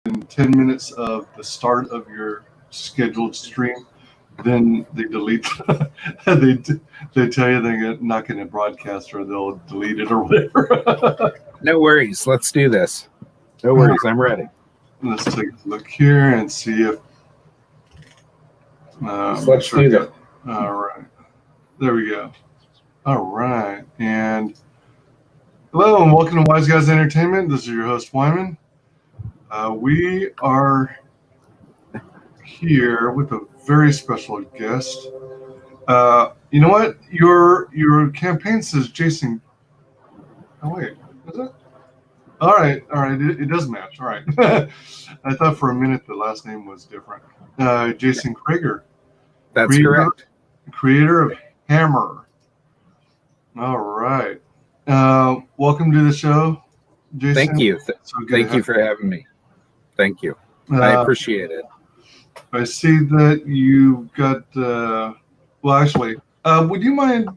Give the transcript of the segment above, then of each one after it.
10 minutes of the start of your scheduled stream, then they delete. they tell you they're not going to broadcast, or they'll delete it or whatever. No worries. Let's do this. No worries. I'm ready. Let's take a look here and see if. Let's do that. All right. There we go. All right. And hello and welcome to WyzGyz Entertainment. This is your host, Wyman. We are here with a very special guest. You know what? Your campaign says Jason. Oh wait, is it? All right. It does match. All right. I thought for a minute the last name was different. J.Crager. That's correct. Creator of Hammer. All right. Welcome to the show, Jason. Thank you. Thank you for having me. Thank you. I appreciate it. I see that you got. Well, actually, would you mind,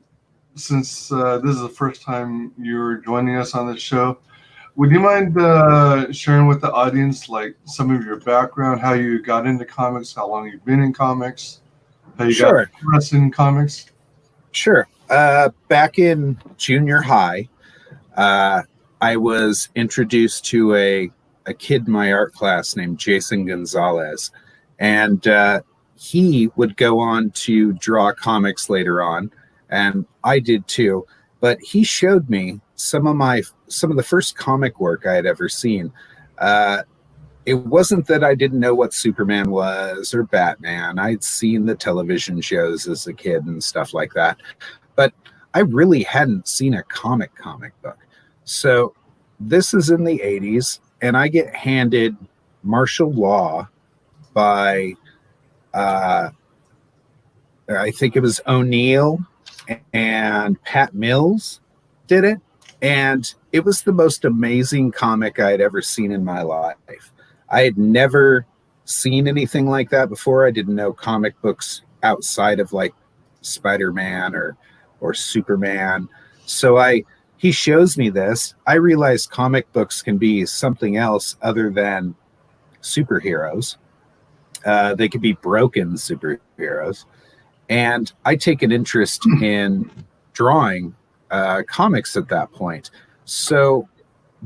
since this is the first time you're joining us on this show, would you mind sharing with the audience, like, some of your background, how you got into comics, how long you've been in comics, how you got interested in comics? Sure. Back in junior high, I was introduced to a kid in my art class named Jason Gonzalez, and he would go on to draw comics later on, and I did too. But he showed me some of the first comic work I had ever seen. It wasn't that I didn't know what Superman was or Batman. I'd seen the television shows as a kid and stuff like that, but I really hadn't seen a comic book. So this is in the 80s, and I get handed Martial Law by, I think it was O'Neill and Pat Mills did it. And it was the most amazing comic I had ever seen in my life. I had never seen anything like that before. I didn't know comic books outside of like Spider-Man or Superman. So he shows me this. I realized comic books can be something else other than superheroes. They could be broken superheroes. And I take an interest in drawing comics at that point. So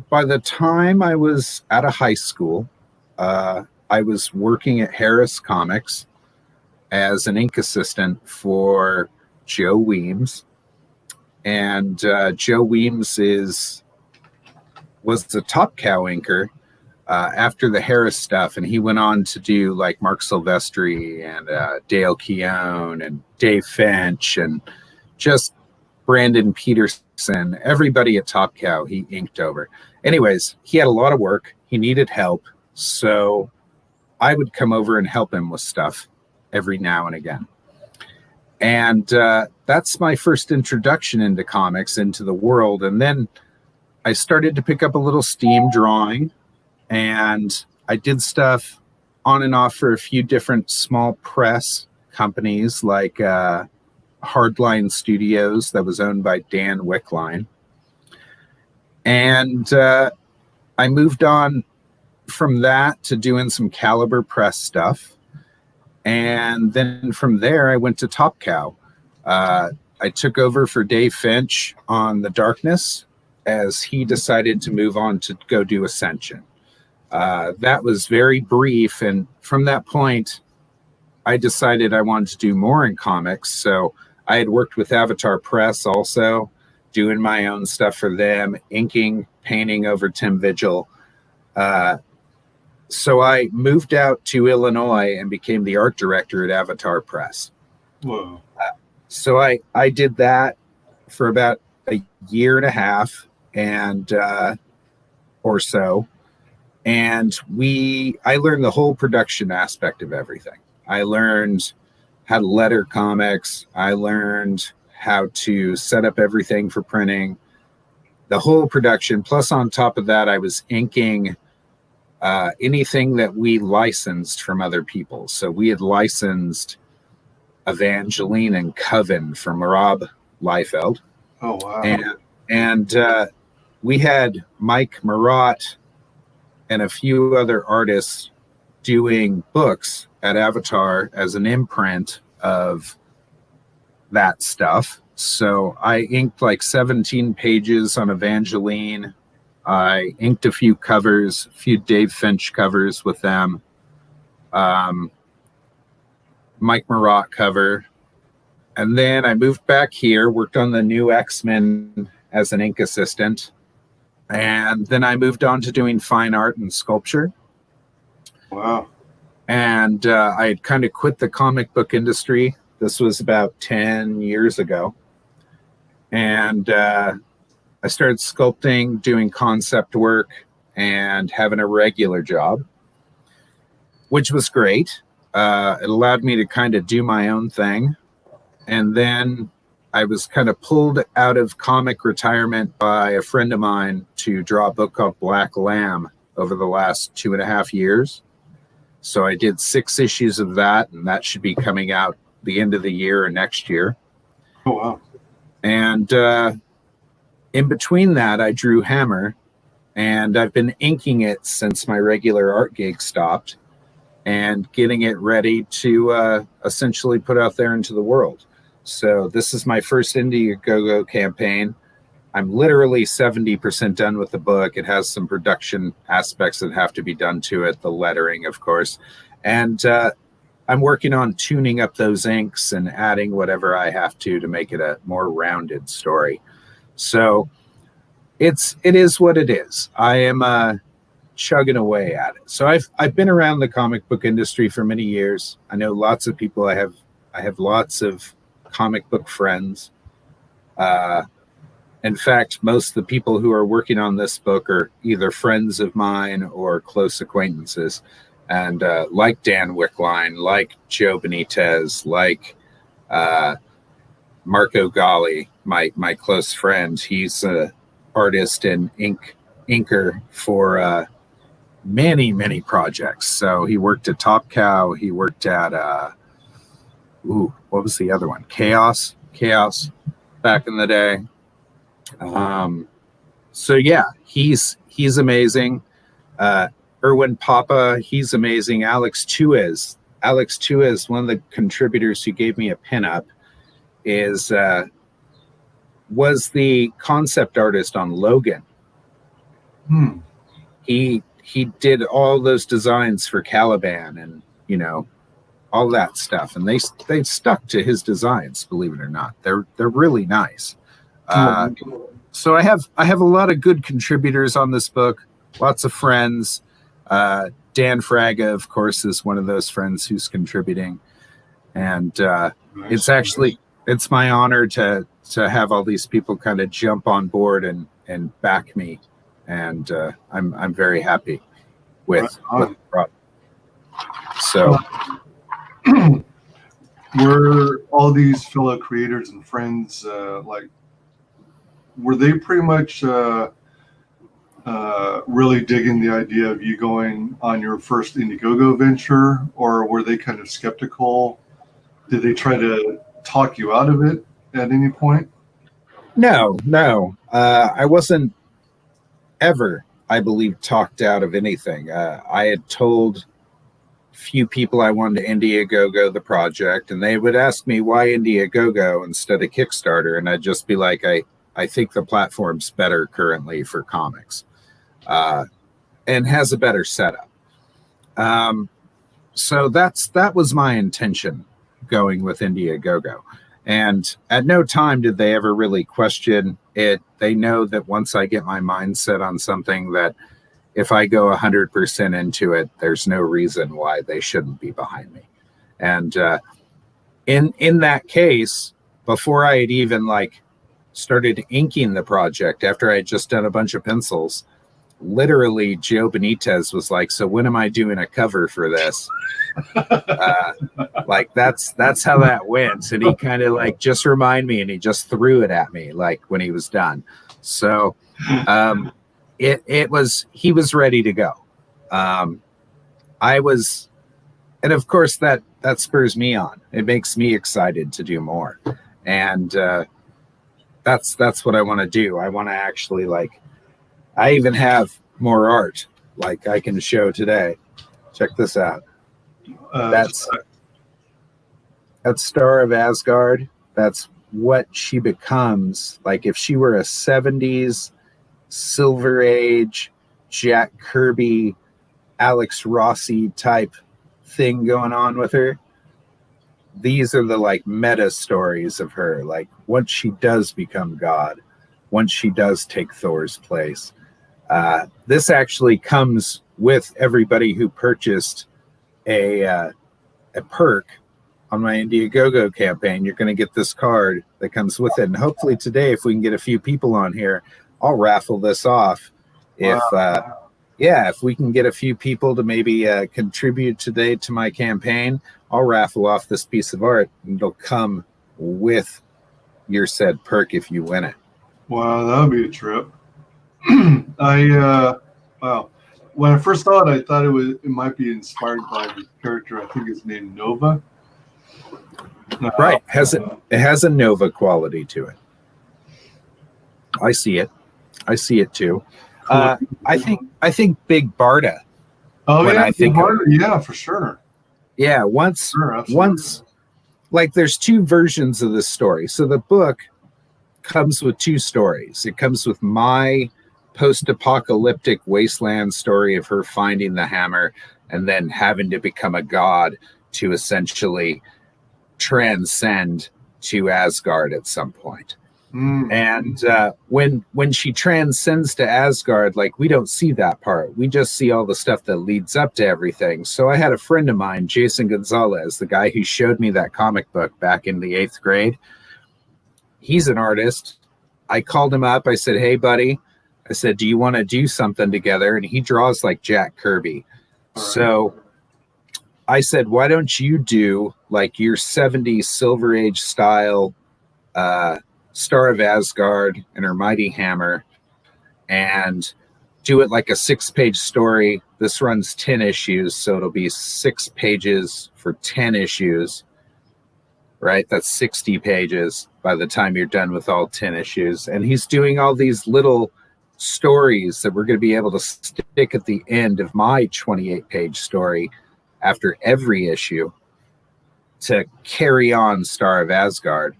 by the time I was out of high school, I was working at Harris Comics as an ink assistant for Joe Weems. And Joe Weems was the Top Cow inker after the Harris stuff, and he went on to do like Mark Silvestri and Dale Keown and Dave Finch and just Brandon Peterson. Everybody at Top Cow he inked over. Anyways, he had a lot of work. He needed help, so I would come over and help him with stuff every now and again. And that's my first introduction into comics, into the world. And then I started to pick up a little steam drawing, and I did stuff on and off for a few different small press companies like Hardline Studios that was owned by Dan Wickline. And I moved on from that to doing some Caliber Press stuff. And then from there, I went to Top Cow. I took over for Dave Finch on The Darkness as he decided to move on to go do Ascension. That was very brief. And from that point, I decided I wanted to do more in comics. So I had worked with Avatar Press also, doing my own stuff for them, inking, painting over Tim Vigil. So I moved out to Illinois and became the art director at Avatar Press. Whoa. So I did that for about a year and a half and or so. And I learned the whole production aspect of everything. I learned how to letter comics. I learned how to set up everything for printing, the whole production. Plus on top of that, I was inking anything that we licensed from other people. So we had licensed Evangeline and Coven from Rob Liefeld. Oh, wow. And we had Mike Marat and a few other artists doing books at Avatar as an imprint of that stuff. So I inked like 17 pages on Evangeline. I inked a few covers, a few Dave Finch covers with them. Mike Marat cover. And then I moved back here, worked on the new X-Men as an ink assistant. And then I moved on to doing fine art and sculpture. Wow. And I had kind of quit the comic book industry. This was about 10 years ago. And I started sculpting, doing concept work, and having a regular job, which was great. It allowed me to kind of do my own thing. And then I was kind of pulled out of comic retirement by a friend of mine to draw a book called Black Lamb over the last 2.5 years. So I did 6 issues of that, and that should be coming out the end of the year or next year. Oh, wow. And in between that, I drew Hammer, and I've been inking it since my regular art gig stopped and getting it ready to essentially put out there into the world. So this is my first Indiegogo campaign. I'm literally 70% done with the book. It has some production aspects that have to be done to it, the lettering, of course. And I'm working on tuning up those inks and adding whatever I have to make it a more rounded story. So it is what it is. I am chugging away at it. So I've been around the comic book industry for many years. I know lots of people. I have lots of comic book friends. In fact, most of the people who are working on this book are either friends of mine or close acquaintances. And like Dan Wickline, like Joe Benitez, like Marco Gali, my close friend. He's an artist and inker for many projects. So he worked at Top Cow. He worked at what was the other one? Chaos back in the day. So yeah, he's amazing. Erwin Papa, he's amazing. Alex Tuez, one of the contributors who gave me a pinup, was the concept artist on Logan. He did all those designs for Caliban and all that stuff, and they stuck to his designs. Believe it or not, they're really nice. So I have a lot of good contributors on this book. Lots of friends. Dan Fraga, of course, is one of those friends who's contributing, and it's my honor to have all these people kind of jump on board and back me, and I'm very happy with the product. So, were all these fellow creators and friends were they pretty much really digging the idea of you going on your first Indiegogo venture, or were they kind of skeptical? Did they try to talk you out of it at any point? No. I wasn't ever, I believe, talked out of anything. I had told few people I wanted to Indiegogo the project, and they would ask me why Indiegogo instead of Kickstarter, and I'd just be like, I think the platform's better currently for comics, and has a better setup. So that was my intention going with Indiegogo. And at no time did they ever really question it. They know that once I get my mindset on something, that if I go 100% into it, there's no reason why they shouldn't be behind me. And in that case, before I had even started inking the project, after I had just done a bunch of pencils, literally Joe Benitez was like, "So when am I doing a cover for this?" That's how that went. And he kind of just remind me, and he just threw it at me when he was done. So he was ready to go. I was, and of course that spurs me on. It makes me excited to do more. And that's what I want to do. I want to actually I even have more art like I can show today. Check this out. That's Star of Asgard. That's what she becomes. Like if she were a 70s Silver Age Jack Kirby, Alex Rossi type thing going on with her. These are the like meta stories of her. Like once she does become God, once she does take Thor's place. This actually comes with everybody who purchased a perk on my Indiegogo campaign. You're going to get this card that comes with it. And hopefully today, if we can get a few people on here, I'll raffle this off. If we can get a few people to maybe contribute today to my campaign, I'll raffle off this piece of art, and it'll come with your said perk if you win it. Wow, that would be a trip. Wow. When I first saw it, I thought it might be inspired by the character. I think it's named Nova. Right. It has a Nova quality to it. I see it. I see it too. Cool. I think Big Barda. Oh yeah, Big Barda. Yeah, for sure. Yeah, once like there's two versions of this story. So the book comes with two stories. It comes with my post-apocalyptic wasteland story of her finding the hammer and then having to become a god to essentially transcend to Asgard at some point. And when she transcends to Asgard, like we don't see that part. We just see all the stuff that leads up to everything. So I had a friend of mine, Jason Gonzalez, the guy who showed me that comic book back in the 8th grade. He's an artist. I called him up. I said, "Hey, buddy," I said, "do you want to do something together?" And he draws like Jack Kirby. So I said, "Why don't you do like your 70s Silver Age style Star of Asgard and her mighty hammer and do it like a 6-page story. This runs 10 issues, so it'll be 6 pages for 10 issues, right? That's 60 pages by the time you're done with all 10 issues. And he's doing all these little stories that we're going to be able to stick at the end of my 28-page story after every issue to carry on Star of Asgard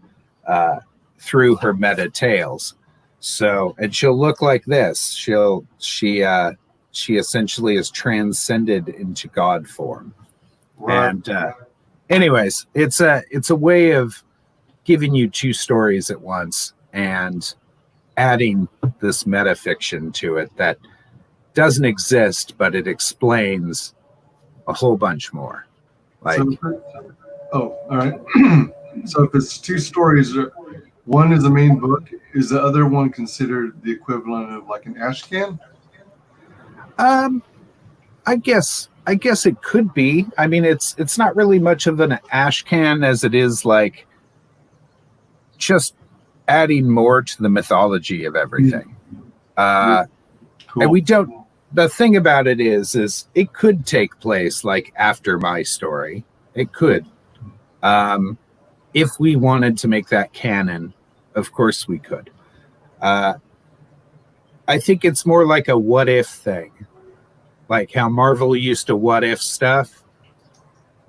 through her meta tales. So, and she'll look like this. She essentially is transcended into God form. Right. And anyways, it's a way of giving you two stories at once and adding this meta fiction to it that doesn't exist, but it explains a whole bunch more. Like, all right. So if it's two stories, one is the main book, is the other one considered the equivalent of like an ash can? I guess it could be. I mean, it's not really much of an ash can as it is like just adding more to the mythology of everything. Cool. And we don't. The thing about it is it could take place like after my story. It could, if we wanted to make that canon. Of course we could. I think it's more like a what if thing. Like how Marvel used to what if stuff.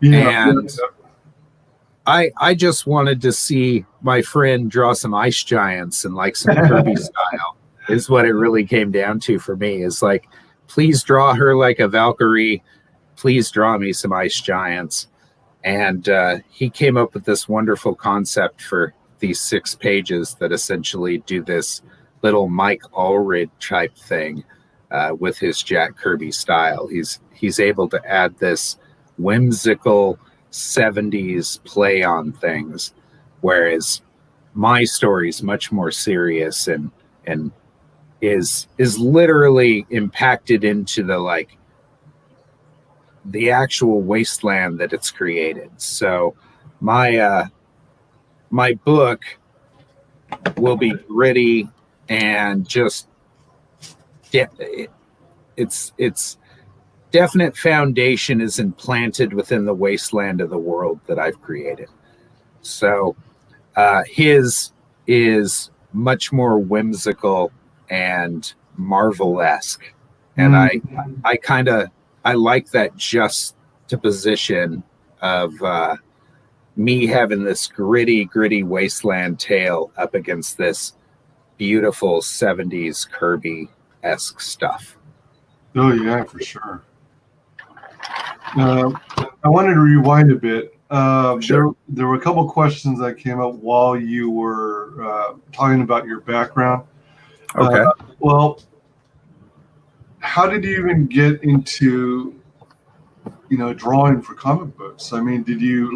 Yeah. And I just wanted to see my friend draw some ice giants and like some Kirby style is what it really came down to for me. Is like, please draw her like a Valkyrie. Please draw me some ice giants. And he came up with this wonderful concept for these 6 pages that essentially do this little Mike Allred type thing with his Jack Kirby style. He's able to add this whimsical 70s play on things, whereas my story is much more serious and is literally impacted into the actual wasteland that it's created. So my book will be gritty and just its definite foundation is implanted within the wasteland of the world that I've created. So his is much more whimsical and Marvel-esque And I like that juxtaposition of me having this gritty wasteland tale up against this beautiful 70s Kirby-esque stuff. Oh yeah, for sure. I wanted to rewind a bit. Sure. There were a couple questions that came up while you were talking about your background. Okay. Well, how did you even get into drawing for comic books? I mean, did you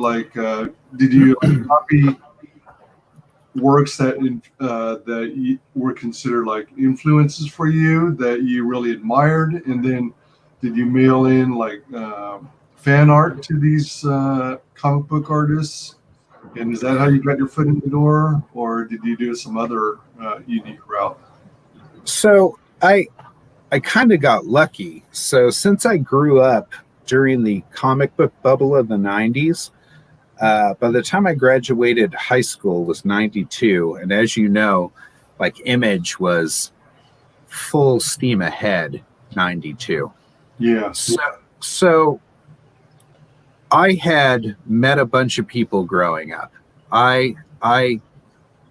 copy works that were considered like influences for you that you really admired, and then did you mail in like fan art to these comic book artists? And is that how you got your foot in the door, or did you do some other unique route? So I kind of got lucky. So since I grew up during the comic book bubble of the 90s, by the time I graduated high school was 92. And as you know, like Image was full steam ahead 92. Yeah. So I had met a bunch of people growing up.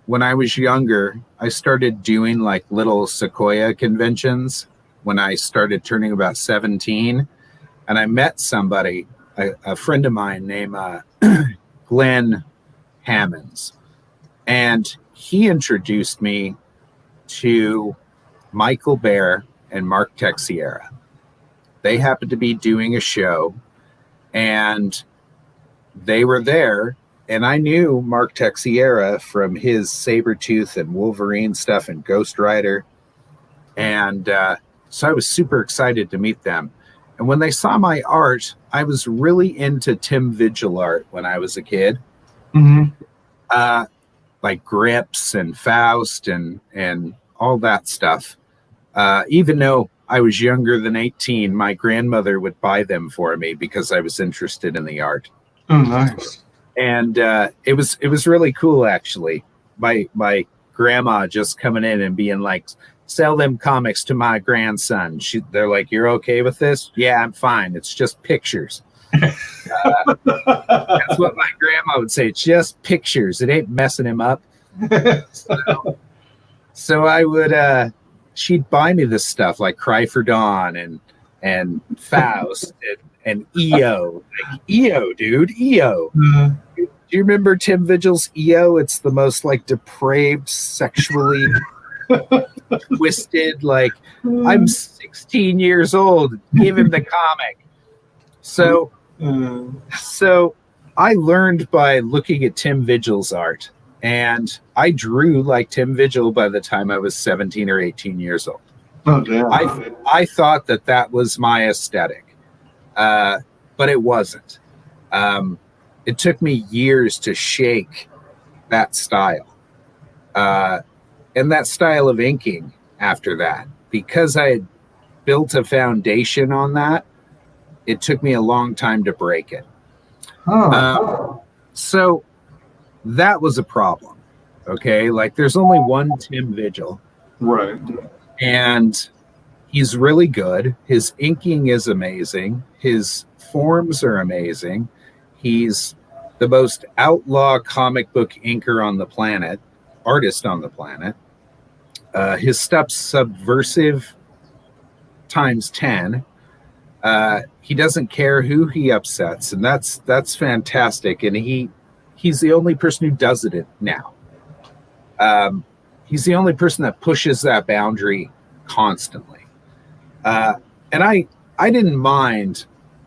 When I was younger, I started doing like little Sequoia conventions when I started turning about 17. And I met somebody, a friend of mine named Glenn Hammonds. And he introduced me to Michael Baer and Mark Texiera. They happened to be doing a show, and they were there. And I knew Mark Texiera from his Sabretooth and Wolverine stuff and Ghost Rider. And so I was super excited to meet them. And when they saw my art, I was really into Tim Vigil art when I was a kid. Mm-hmm. Like Grips and Faust and all that stuff. Even though I was younger than 18, my grandmother would buy them for me because I was interested in the art. Oh, nice. And it was really cool, actually. My grandma just coming in and being like, sell them comics to my grandson. They're like, you're okay with this? Yeah, I'm fine. It's just pictures. That's what my grandma would say. It's just pictures. It ain't messing him up. So I would, she'd buy me this stuff like Cry for Dawn and Faust and EO. Like, EO, dude, EO. Mm-hmm. Do you remember Tim Vigil's EO? It's the most like depraved, sexually twisted, like I'm 16 years old, give him the comic. So I learned by looking at Tim Vigil's art, and I drew like Tim Vigil by the time I was 17 or 18 years old. Oh, damn. I thought that was my aesthetic, but it wasn't. It took me years to shake that style. And that style of inking after that, because I had built a foundation on that, it took me a long time to break it. So that was a problem. Okay. Like there's only one Tim Vigil. Right. And he's really good. His inking is amazing. His forms are amazing. He's the most outlaw comic book inker on the planet. Artist on the planet. His stuff's subversive times 10. He doesn't care who he upsets, and that's fantastic. And he's the only person who does it now. He's the only person that pushes that boundary constantly. And I didn't mind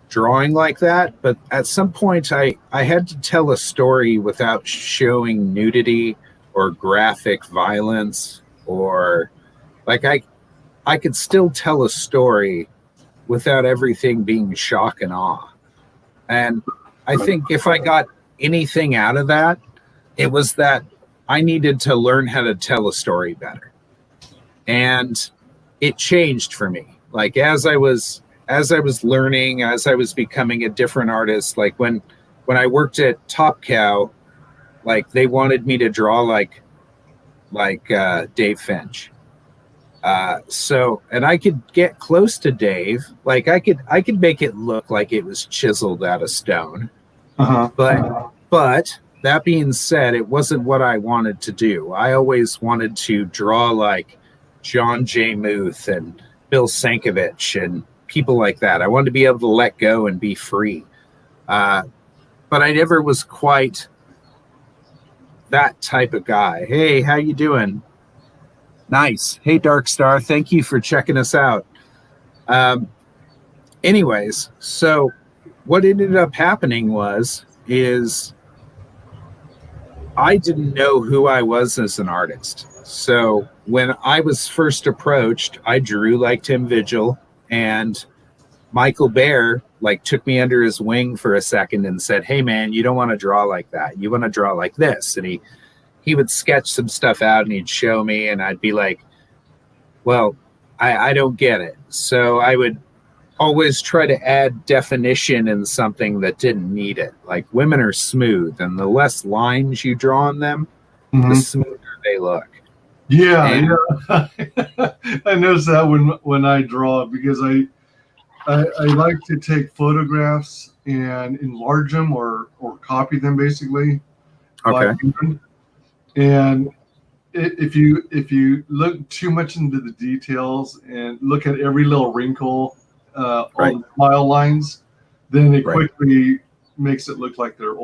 drawing like that, but at some point I had to tell a story without showing nudity or graphic violence, or like I could still tell a story without everything being shock and awe. And I think if I got anything out of that, it was that I needed to learn how to tell a story better. And it changed for me. Like as I was learning, as I was becoming a different artist, like when I worked at Top Cow, like they wanted me to draw like Dave Finch. So, and I could get close to Dave. Like I could make it look like it was chiseled out of stone. Uh-huh. But that being said, it wasn't what I wanted to do. I always wanted to draw like John J. Muth and Bill Sankovich and people like that. I wanted to be able to let go and be free. But I never was quite that type of guy. Hey, how you doing? Nice. Hey, Dark Star, thank you for checking us out. Anyways, so what ended up happening is I didn't know who I was as an artist. So when I was first approached, I drew like Tim Vigil, and Michael Baer like took me under his wing for a second and said, "Hey man, you don't want to draw like that. You want to draw like this." And he would sketch some stuff out and he'd show me, and I'd be like, well, I don't get it. So I would always try to add definition in something that didn't need it. Like women are smooth, and the less lines you draw on them, the smoother they look. Yeah. I notice that when I draw, because I like to take photographs and enlarge them or copy them basically. Okay. And if you look too much into the details and look at every little wrinkle on the smile lines, then it quickly makes it look like they're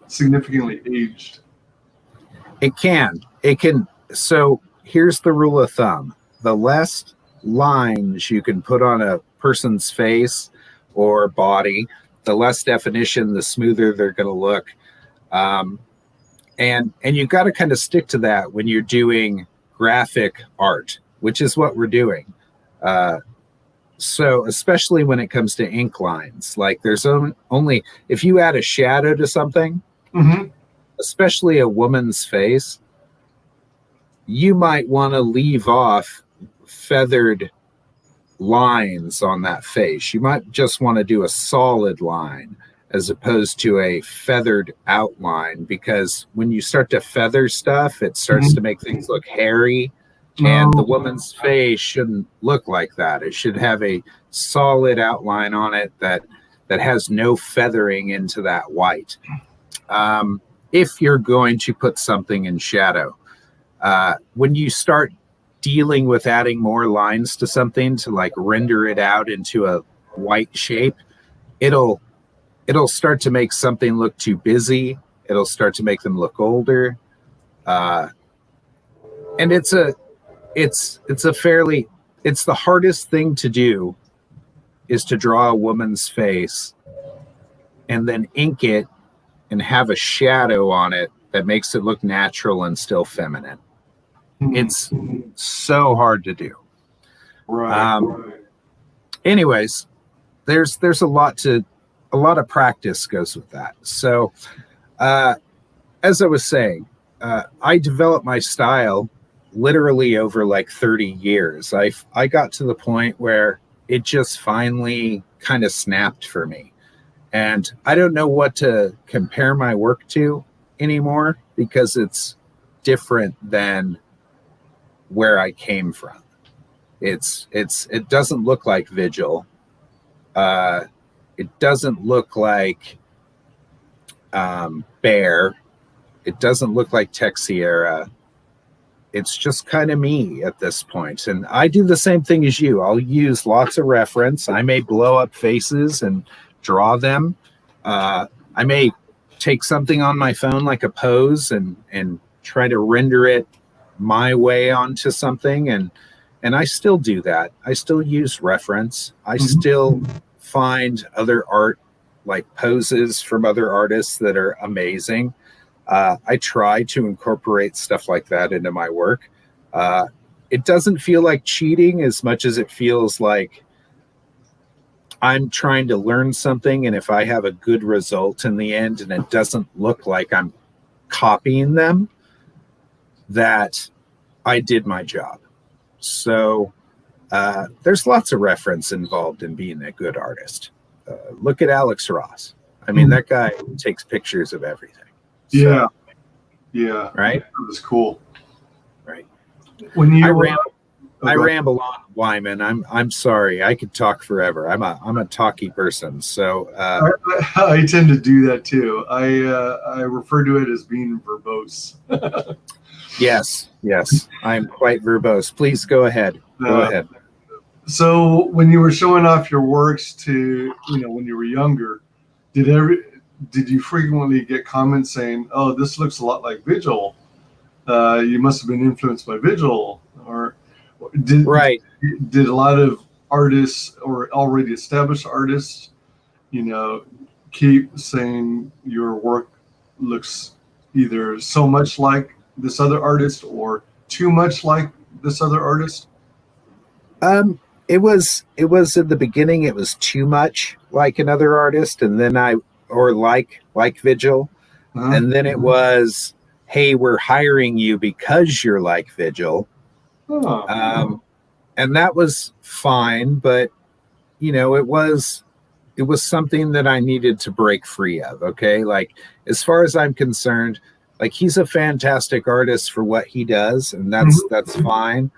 significantly aged. It can. So here's the rule of thumb. The less lines you can put on a person's face or body, the less definition, the smoother they're going to look. And you've got to kind of stick to that when you're doing graphic art, which is what we're doing. So especially when it comes to ink lines, like there's only, if you add a shadow to something, especially a woman's face, you might want to leave off feathered lines on that face. You might just want to do a solid line as opposed to a feathered outline, because when you start to feather stuff, it starts to make things look hairy, and the woman's face shouldn't look like that. It should have a solid outline on it that has no feathering into that white. If you're going to put something in shadow, when you start dealing with adding more lines to something to like render it out into a white shape, it'll start to make something look too busy. It'll start to make them look older. And it's the hardest thing to do is to draw a woman's face and then ink it and have a shadow on it that makes it look natural and still feminine. It's so hard to do. Anyways, there's a lot of practice goes with that. So, as I was saying, I developed my style literally over like 30 years. I got to the point where it just finally kind of snapped for me. And I don't know what to compare my work to anymore, because it's different than where I came from. It doesn't look like Vigil. It doesn't look like Bear. It doesn't look like Texiera. It's just kind of me at this point. And I do the same thing as you. I'll use lots of reference. I may blow up faces and draw them. I may take something on my phone like a pose and try to render it my way onto something. And I still do that. I still use reference. I still find other art, like poses from other artists that are amazing. I try to incorporate stuff like that into my work. It doesn't feel like cheating as much as it feels like I'm trying to learn something, and if I have a good result in the end and it doesn't look like I'm copying them, that I did my job. So there's lots of reference involved in being a good artist. Look at Alex Ross. I mean, that guy takes pictures of everything. So, yeah. Right? That was cool. Right. When you I ramble on, Wyman. I'm sorry. I could talk forever. I'm a talky person. So I tend to do that too. I refer to it as being verbose. yes. I'm quite verbose. Please go ahead. Go ahead. So when you were showing off your works to, when you were younger, did you frequently get comments saying, "Oh, this looks a lot like Vigil. You must have been influenced by Vigil," or did a lot of artists or already established artists, keep saying your work looks either so much like this other artist or too much like this other artist? It was in the beginning. It was too much like another artist, and then like Vigil, and then it was, hey, we're hiring you because you're like Vigil, and that was fine, but it was something that I needed to break free of. Okay, like as far as I'm concerned, like he's a fantastic artist for what he does, and that's fine.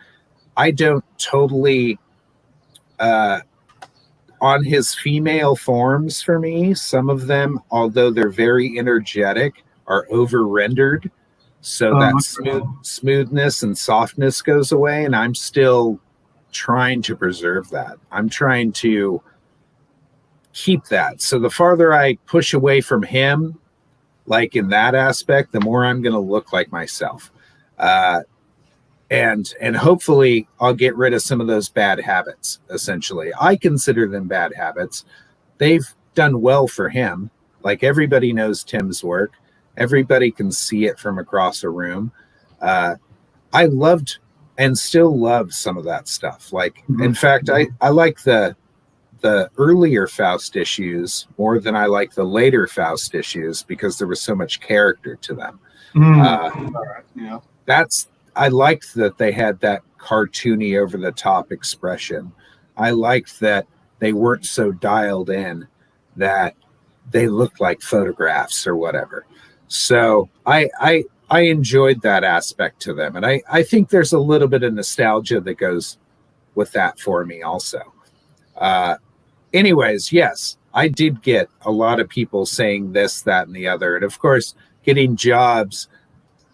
I don't totally. On his female forms, for me, some of them, although they're very energetic, are over rendered, so that smoothness and softness goes away, and I'm still trying to preserve that. I'm trying to keep that. So the farther I push away from him, like in that aspect, the more I'm going to look like myself. And hopefully I'll get rid of some of those bad habits. Essentially, I consider them bad habits. They've done well for him. Like everybody knows Tim's work. Everybody can see it from across a room. I loved and still love some of that stuff. Like, in fact, I like the earlier Faust issues more than I like the later Faust issues because there was so much character to them. I liked that they had that cartoony, over the top expression. I liked that they weren't so dialed in that they looked like photographs or whatever. So I enjoyed that aspect to them. And I think there's a little bit of nostalgia that goes with that for me also. Anyways, yes, I did get a lot of people saying this, that, and the other. And of course, getting jobs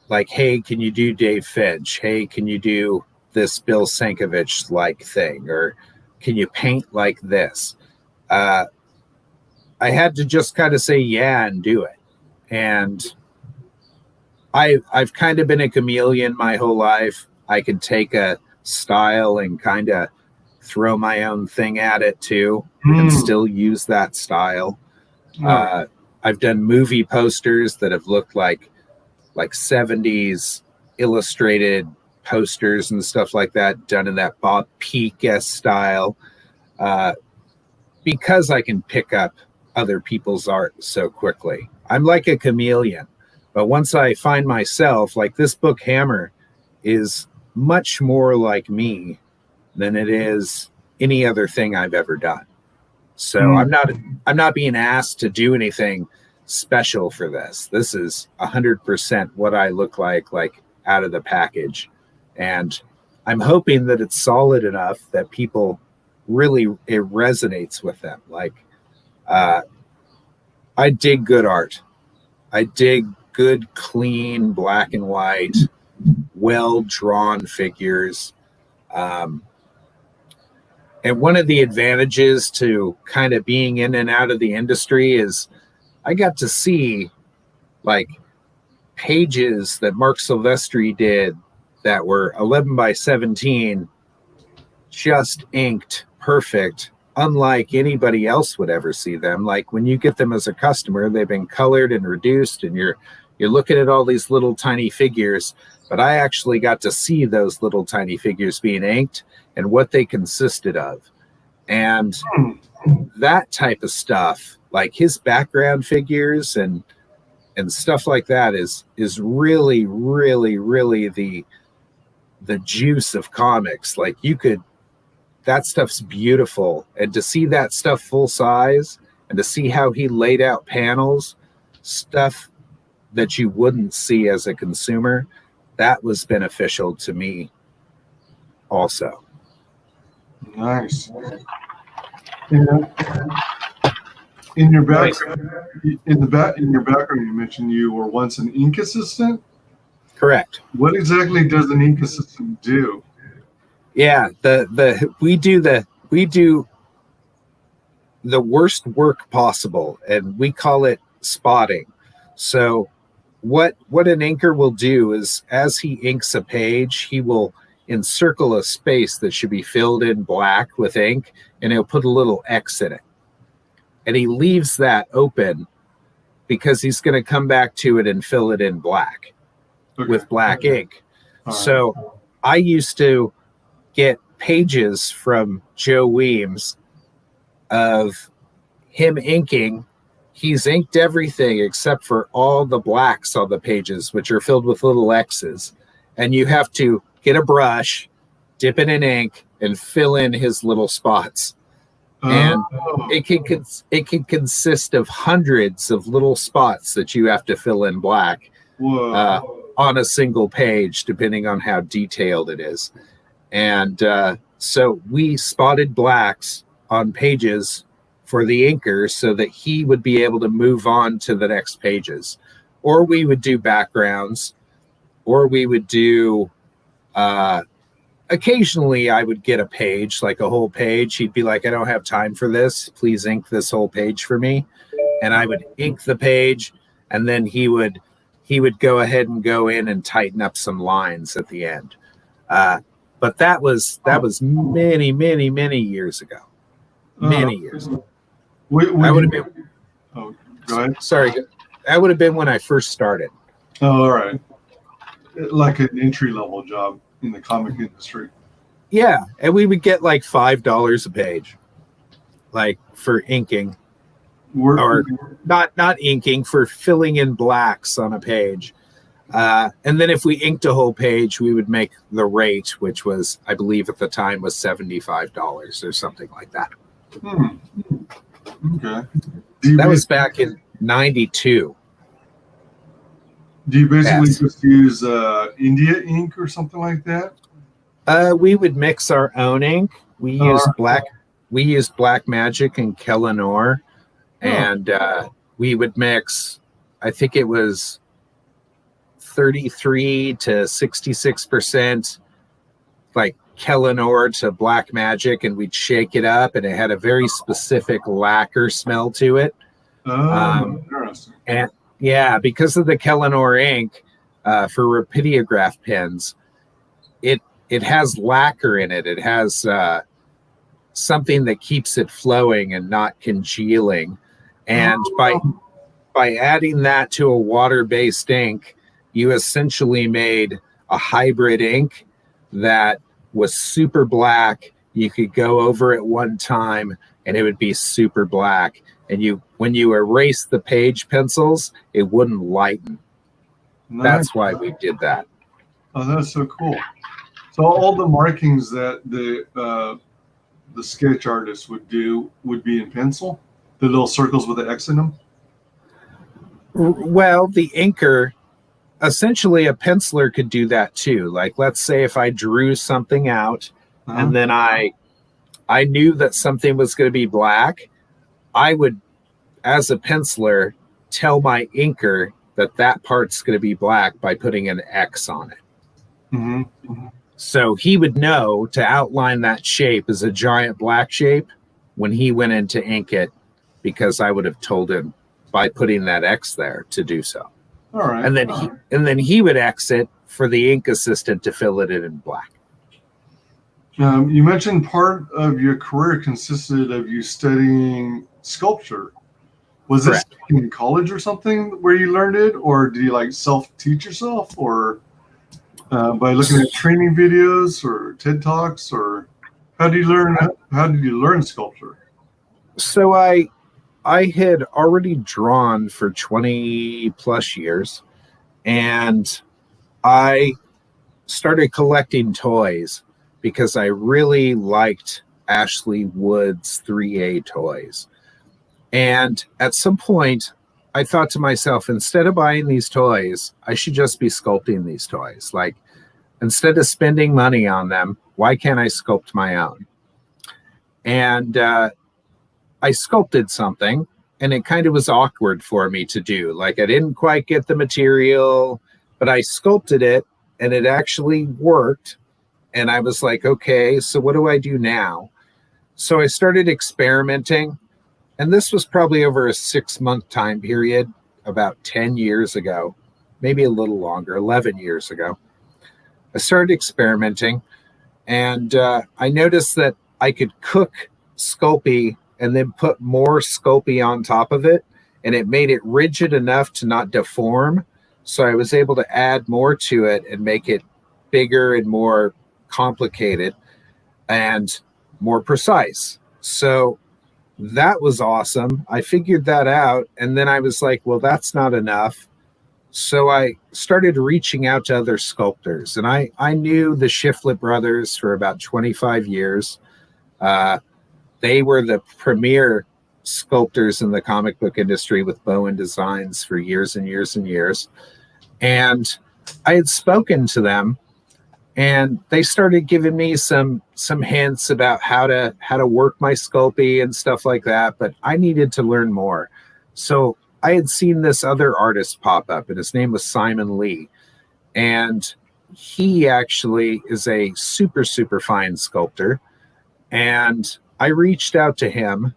like, hey, can you do Dave Finch? Hey, can you do this Bill Sienkiewicz-like thing? Or can you paint like this? I had to just kind of say yeah and do it. And I've kind of been a chameleon my whole life. I could take a style and kind of throw my own thing at it too, and still use that style. I've done movie posters that have looked like 70s illustrated posters and stuff like that, done in that Bob Peak-esque style, because I can pick up other people's art so quickly. I'm like a chameleon, but once I find myself, like this book Hammer is much more like me than it is any other thing I've ever done. So I'm not being asked to do anything special for this. This is 100% what I look like out of the package. And I'm hoping that it's solid enough that people really, it resonates with them. Like, I dig good art. I dig good, clean, black and white, well-drawn figures. And one of the advantages to kind of being in and out of the industry is I got to see like pages that Mark Silvestri did that were 11 by 17, just inked perfect, unlike anybody else would ever see them. Like when you get them as a customer, they've been colored and reduced, and you're looking at all these little tiny figures, but I actually got to see those little tiny figures being inked and what they consisted of. And that type of stuff, like his background figures and stuff like that is really, really, really the juice of comics. Like that stuff's beautiful. And to see that stuff full size and to see how he laid out panels, stuff that you wouldn't see as a consumer, that was beneficial to me. also. Nice. And in your background, you mentioned you were once an ink assistant. Correct. What exactly does an ink assistant do? Yeah, we do the worst work possible, and we call it spotting. So what an inker will do is, as he inks a page, he will encircle a space that should be filled in black with ink, and he'll put a little X in it. And he leaves that open because he's going to come back to it and fill it in black with black ink. So I used to get pages from Joe Weems of him inking. He's inked everything except for all the blacks on the pages, which are filled with little X's. And you have to get a brush, dip it in ink, and fill in his little spots. And it can consist of hundreds of little spots that you have to fill in black on a single page, depending on how detailed it is. And so we spotted blacks on pages for the inker so that he would be able to move on to the next pages. Or we would do backgrounds, or we would do occasionally I would get a page, like a whole page. He'd be like, I don't have time for this. Please ink this whole page for me. And I would ink the page, and then he would go ahead and go in and tighten up some lines at the end. But that was many, many, many years ago. Many years ago. I would have been. Oh, go ahead. Sorry, that would have been when I first started. Oh, all right. Like an entry-level job in the comic industry. Yeah, and we would get like $5 a page, like for inking, or not inking, for filling in blacks on a page. And then if we inked a whole page, we would make the rate, which was, I believe at the time, was $75 or something like that. Okay. That was back in '92. Do you basically just use India ink or something like that? We would mix our own ink. We used Black Magic and Kellanor, and we would mix, I think it was 33 to 66%, like Kellanor to Black Magic, and we'd shake it up, and it had a very specific lacquer smell to it. Interesting. And yeah, because of the Kellanor ink for rapidograph pens, it has lacquer in it. It has something that keeps it flowing and not congealing. And by adding that to a water-based ink, you essentially made a hybrid ink that was super black. You could go over it one time and it would be super black. And when you erase the page pencils, it wouldn't lighten. Nice. That's why we did that. Oh, that's so cool. So all the markings that the sketch artist would do would be in pencil? The little circles with the X in them? Well, the inker, essentially a penciler could do that too. Like, let's say if I drew something out and then I knew that something was going to be black, I would, as a penciler, tell my inker that part's going to be black by putting an X on it. Mm-hmm. So he would know to outline that shape as a giant black shape when he went in to ink it, because I would have told him by putting that X there to do so. All right. And then he would X it for the ink assistant to fill it in black. You mentioned part of your career consisted of you studying sculpture. Was this in college or something where you learned it, or did you like self-teach yourself, or by looking at training videos or TED Talks, or how did you learn sculpture? So I had already drawn for 20 plus years, and I started collecting toys because I really liked Ashley Wood's 3A toys. And at some point, I thought to myself, instead of buying these toys, I should just be sculpting these toys. Like, instead of spending money on them, Why can't I sculpt my own? And I sculpted something, and it kind of was awkward for me to do. Like, I didn't quite get the material, but I sculpted it, and it actually worked. And I was like, okay, so what do I do now? So I started experimenting, and this was probably over a 6-month time period, about 10 years ago, maybe a little longer, 11 years ago. I started experimenting, and I noticed that I could cook Sculpey and then put more Sculpey on top of it, and it made it rigid enough to not deform. So I was able to add more to it and make it bigger and more complicated and more precise. So that was awesome. I figured that out, and then I was like, well, that's not enough. So I started reaching out to other sculptors, and I knew the Shiflett brothers for about 25 years. They were the premier sculptors in the comic book industry with Bowen Designs for years and years and years. And I had spoken to them, and they started giving me some hints about how to work my Sculpey and stuff like that, but I needed to learn more. So I had seen this other artist pop up, and his name was Simon Lee. And he actually is a super, super fine sculptor. And I reached out to him,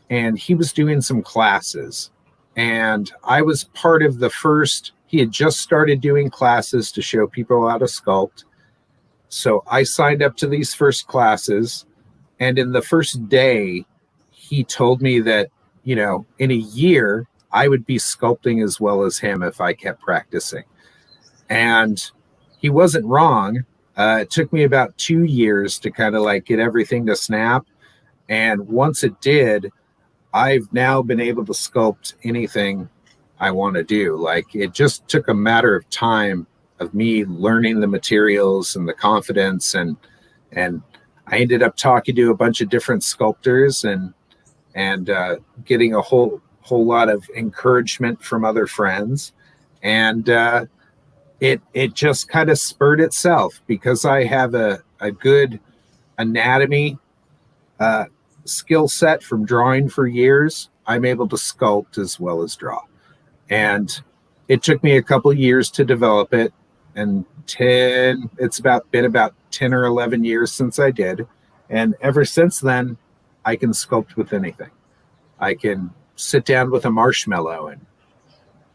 and he was doing some classes. And I was part of the first, he had just started doing classes to show people how to sculpt. So I signed up to these first classes. And in the first day, he told me that, you know, in a year, I would be sculpting as well as him if I kept practicing. And he wasn't wrong. It took me about 2 years to kind of like get everything to snap. And once it did, I've now been able to sculpt anything I want to do. Like, it just took a matter of time of me learning the materials and the confidence. And I ended up talking to a bunch of different sculptors and getting a whole lot of encouragement from other friends. And it just kind of spurred itself because I have a good anatomy skill set from drawing for years. I'm able to sculpt as well as draw. And it took me a couple years to develop it. And it's been about 10 or 11 years since I did. And ever since then, I can sculpt with anything. I can sit down with a marshmallow and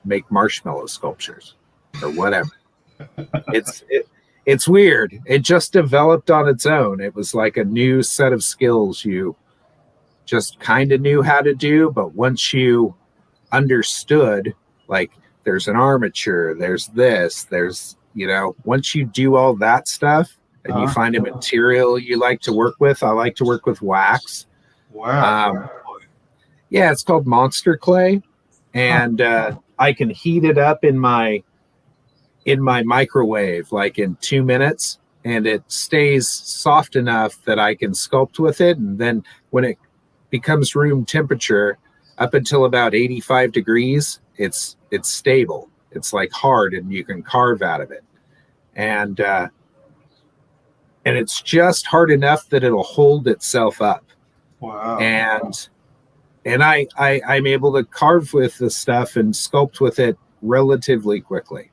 make marshmallow sculptures or whatever. It's weird. It just developed on its own. It was like a new set of skills you just kind of knew how to do, but once you understood, like, there's an armature, there's this, there's, you know, once you do all that stuff and you find a material you like to work with, I like to work with wax. Wow. Yeah, it's called monster clay, and I can heat it up in my microwave like in 2 minutes, and it stays soft enough that I can sculpt with it. And then when it becomes room temperature, up until about 85 degrees, it's stable. It's like hard, and you can carve out of it. And it's just hard enough that it'll hold itself up. Wow. And I'm able to carve with the stuff and sculpt with it relatively quickly.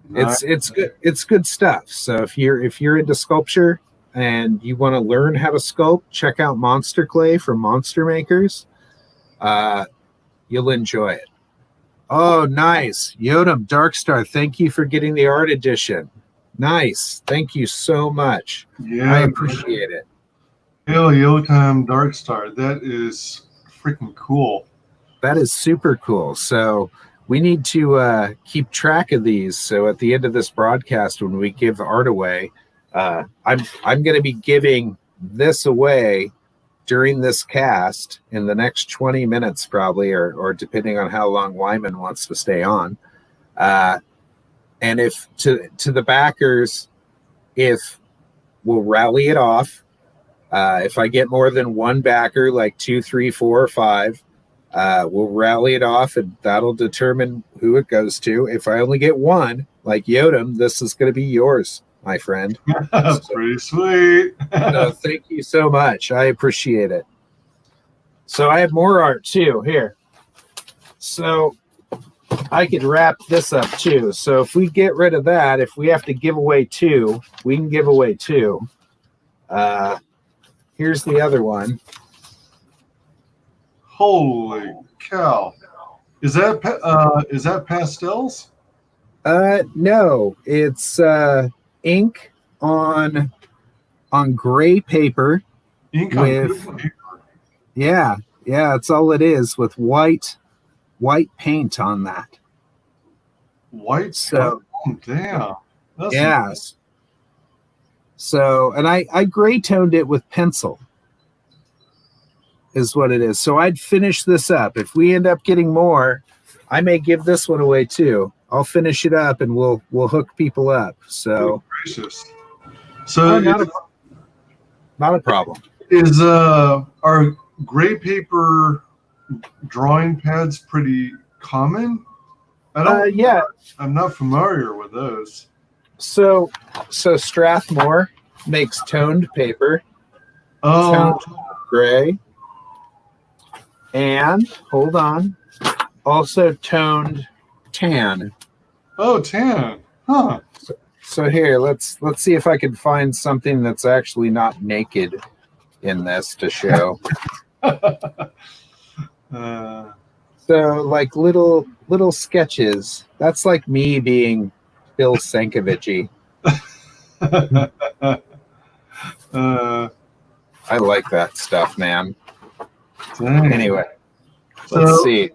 Nice. It's good. It's good stuff. So if you're into sculpture and you want to learn how to sculpt, check out Monster Clay from Monster Makers. You'll enjoy it. Oh, nice. Yodam Darkstar, thank you for getting the art edition. Nice. Thank you so much. Yeah, I appreciate it. Yotam Darkstar. That is freaking cool. That is super cool. So we need to keep track of these. So at the end of this broadcast, when we give art away, I'm going to be giving this away during this cast in the next 20 minutes, probably, or depending on how long Wyman wants to stay on. And if to the backers, if we'll rally it off, if I get more than one backer, like 2, 3, 4, or 5, we'll rally it off, and that'll determine who it goes to. If I only get one, like Yodam, this is going to be yours. my friend. Pretty sweet. So thank you so much. I appreciate it. So I have more art too here. So I could wrap this up too. So if we get rid of that, if we have to give away two, we can give away two. Here's the other one. Holy cow! Is that pastels? No, it's ink on gray paper. Ink with on paper. Yeah, that's all it is, with white paint on that. White. So damn. That's yes. So, and I gray toned it with pencil, is what it is. So I'd finish this up. If we end up getting more, I may give this one away too. I'll finish it up and we'll hook people up. So gracious. So not a problem. Is are gray paper drawing pads pretty common? Yeah. I'm not familiar with those. So Strathmore makes toned paper. Oh, toned gray. And hold on. Also toned tan. Oh, tan. Huh. So here, let's see if I can find something that's actually not naked in this to show. So like little sketches. That's like me being Bill Sankovich-y. I like that stuff, man. Dang. Anyway, let's see.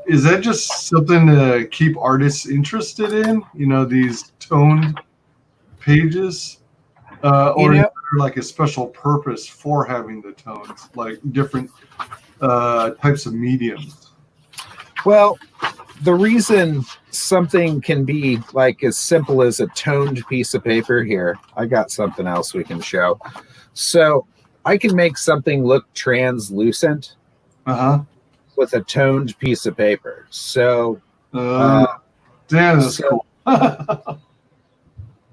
Is that just something to keep artists interested in? You know, these toned pages? Or is there like a special purpose for having the tones, like different types of mediums? Well, the reason something can be like as simple as a toned piece of paper here, I got something else we can show. So I can make something look translucent with a toned piece of paper. So damn, that's cool.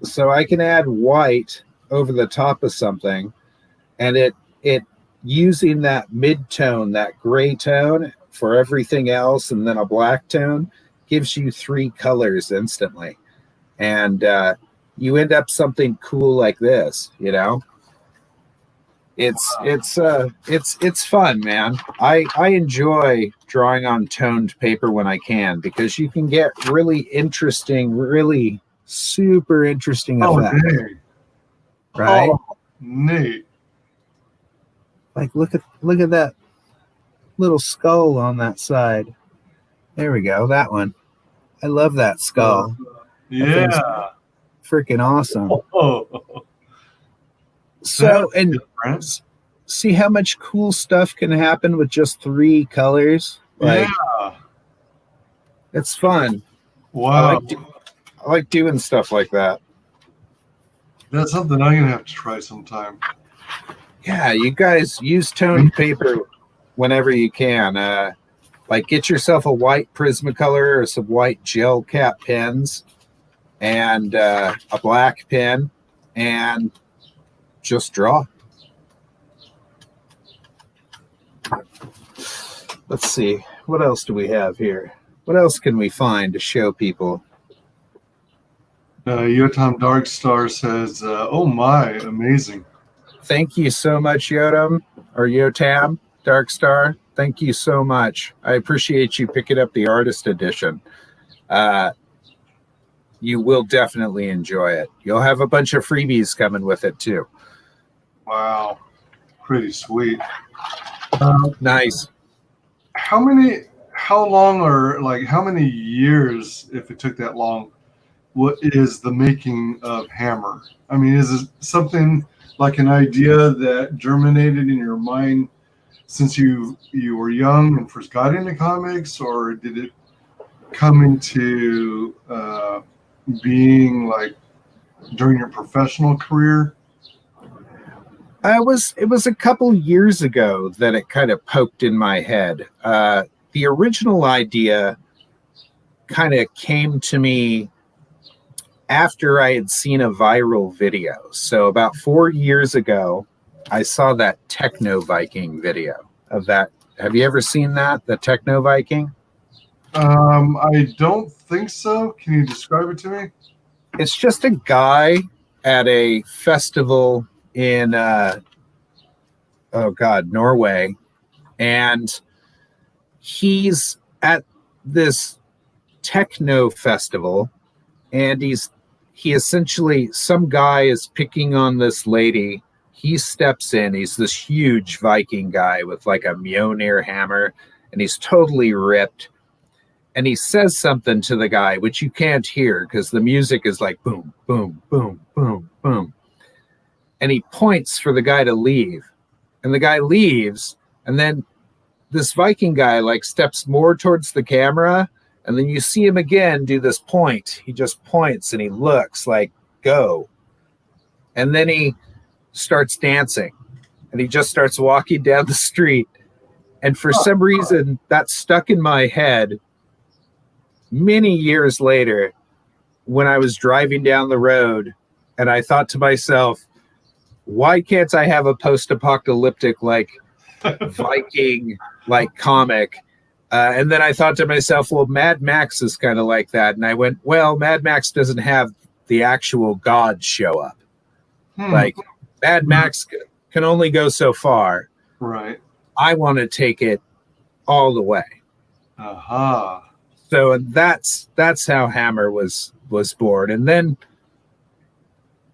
So I can add white over the top of something, and it using that mid-tone, that gray tone for everything else, and then a black tone, gives you three colors instantly. And you end up something cool like this, you know? It's fun, man. I enjoy drawing on toned paper when I can, because you can get really interesting, really super interesting effects. Dang. Right? Oh, neat. Like look at that little skull on that side. There we go. That one. I love that skull. Yeah. Freaking awesome. Oh. So, and see how much cool stuff can happen with just three colors? Like, yeah. It's fun. Wow. I like doing stuff like that. That's something I'm going to have to try sometime. Yeah, you guys use toned paper whenever you can. Like get yourself a white Prismacolor or some white gel cap pens and a black pen and just draw. Let's see. What else do we have here? What else can we find to show people? Yotam Darkstar says, oh my, amazing. Thank you so much, Yotam Darkstar. Thank you so much. I appreciate you picking up the artist edition. You will definitely enjoy it. You'll have a bunch of freebies coming with it too. Wow. Pretty sweet. Nice. How long or like how many years, if it took that long, what is the making of Hammer? I mean, is it something like an idea that germinated in your mind since you were young and first got into comics, or did it come into being like during your professional career? It was a couple years ago that it kind of poked in my head. The original idea kind of came to me after I had seen a viral video. So about 4 years ago, I saw that Techno Viking video of that. Have you ever seen that, the Techno Viking? I don't think so. Can you describe it to me? It's just a guy at a festival in Norway, and he's at this techno festival, and he essentially, some guy is picking on this lady. He steps in. He's this huge Viking guy with like a Mjolnir hammer, and he's totally ripped. And he says something to the guy, which you can't hear because the music is like boom, boom, boom, boom, boom. And he points for the guy to leave. And the guy leaves. And then this Viking guy like steps more towards the camera. And then you see him again do this point. He just points and he looks like, go. And then he starts dancing. And he just starts walking down the street. And for some reason, that stuck in my head. Many years later, when I was driving down the road, and I thought to myself, why can't I have a post-apocalyptic like Viking like comic? And then I thought to myself, well, Mad Max is kind of like that. And I went, well, Mad Max doesn't have the actual gods show up. Like Mad Max can only go so far. Right. I want to take it all the way. Aha. So that's how Hammer was born. And then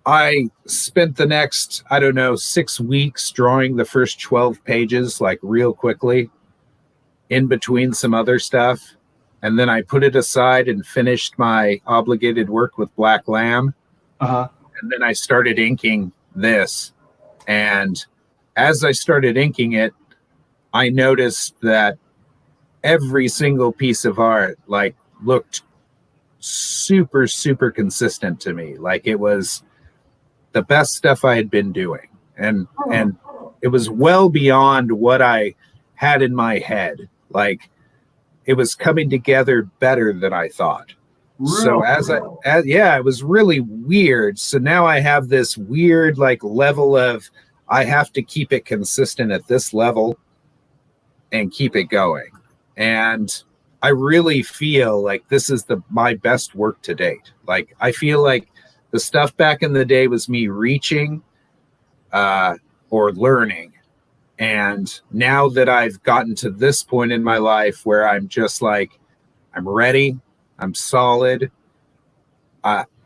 I spent the next, 6 weeks drawing the first 12 pages, like real quickly, in between some other stuff. And then I put it aside and finished my obligated work with Black Lamb. Uh-huh. And then I started inking this. And as I started inking it, I noticed that every single piece of art like looked super, super consistent to me. Like it was the best stuff I had been doing. And it was well beyond what I had in my head. Like it was coming together better than I thought. Really? So it was really weird. So now I have this weird like level of, I have to keep it consistent at this level and keep it going. And I really feel like this is my best work to date. Like I feel like the stuff back in the day was me reaching or learning. And now that I've gotten to this point in my life where I'm just like, I'm ready, I'm solid.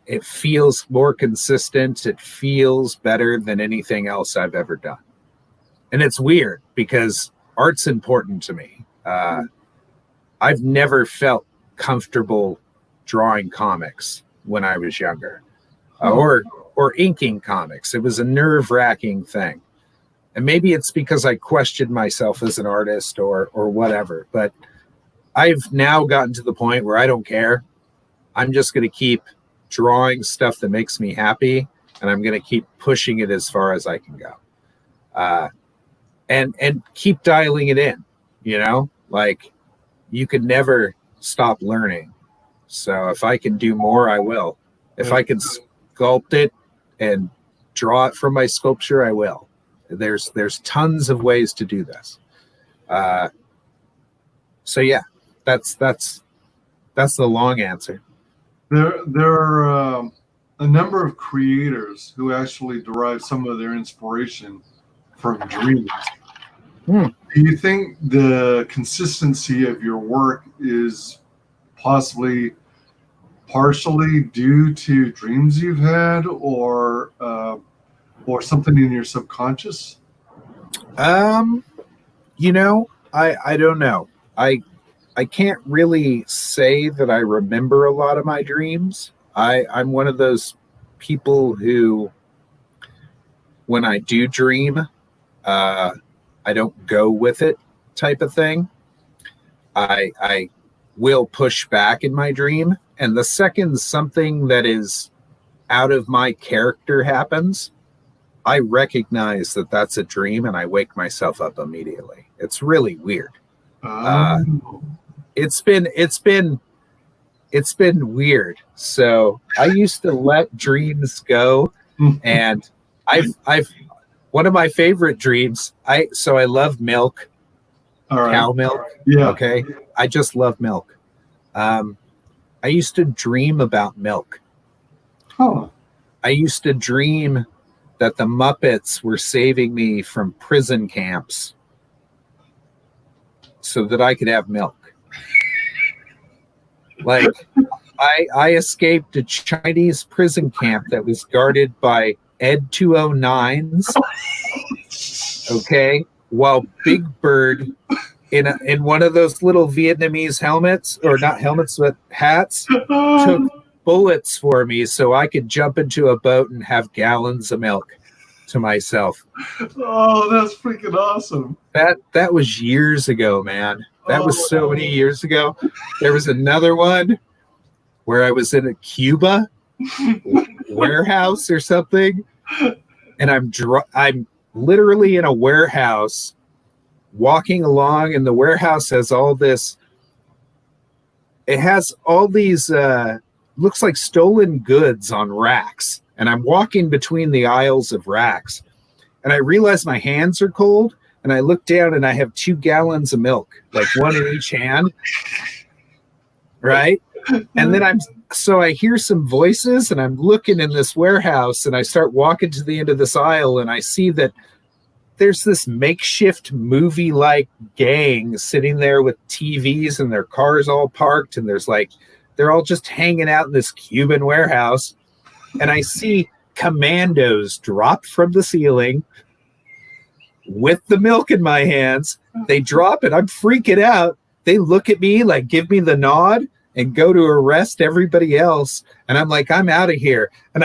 It feels more consistent. It feels better than anything else I've ever done. And it's weird because art's important to me. I've never felt comfortable drawing comics when I was younger, or inking comics. It was a nerve-wracking thing. And maybe it's because I questioned myself as an artist or whatever, but I've now gotten to the point where I don't care. I'm just going to keep drawing stuff that makes me happy, and I'm going to keep pushing it as far as I can go. And keep dialing it in, like you could never stop learning. So if I can do more, I will. If I can sculpt it and draw it from my sculpture, I will. There's tons of ways to do this. So yeah, that's the long answer. There are a number of creators who actually derive some of their inspiration from dreams. Do you think the consistency of your work is possibly partially due to dreams you've had, or something in your subconscious? I don't know. I can't really say that I remember a lot of my dreams. I'm one of those people who, when I do dream, I don't go with it type of thing. I will push back in my dream. And the second something that is out of my character happens, I recognize that that's a dream and I wake myself up immediately. It's really weird. It's it's been weird. So I used to let dreams go, and I've one of my favorite dreams. I love milk, All right. cow milk. Yeah. Okay, I just love milk. I used to dream about milk. Huh. I used to dream that the Muppets were saving me from prison camps so that I could have milk. Like, I escaped a Chinese prison camp that was guarded by Ed 209s, okay, while Big Bird in one of those little Vietnamese helmets, or not helmets, but hats, took bullets for me so I could jump into a boat and have gallons of milk to myself. Oh, that's freaking awesome. That was years ago, man. That was so many years ago. There was another one where I was in a Cuba warehouse or something, and I'm literally in a warehouse walking along, and the warehouse has all this. It has all these looks like stolen goods on racks, and I'm walking between the aisles of racks, and I realize my hands are cold, and I look down and I have 2 gallons of milk, like one in each hand, right? And then I hear some voices, and I'm looking in this warehouse, and I start walking to the end of this aisle, and I see that there's this makeshift movie-like gang sitting there with TVs and their cars all parked, and they're all just hanging out in this Cuban warehouse. And I see commandos drop from the ceiling with the milk in my hands. They drop it. I'm freaking out. They look at me, like, give me the nod and go to arrest everybody else. And I'm like, I'm out of here. And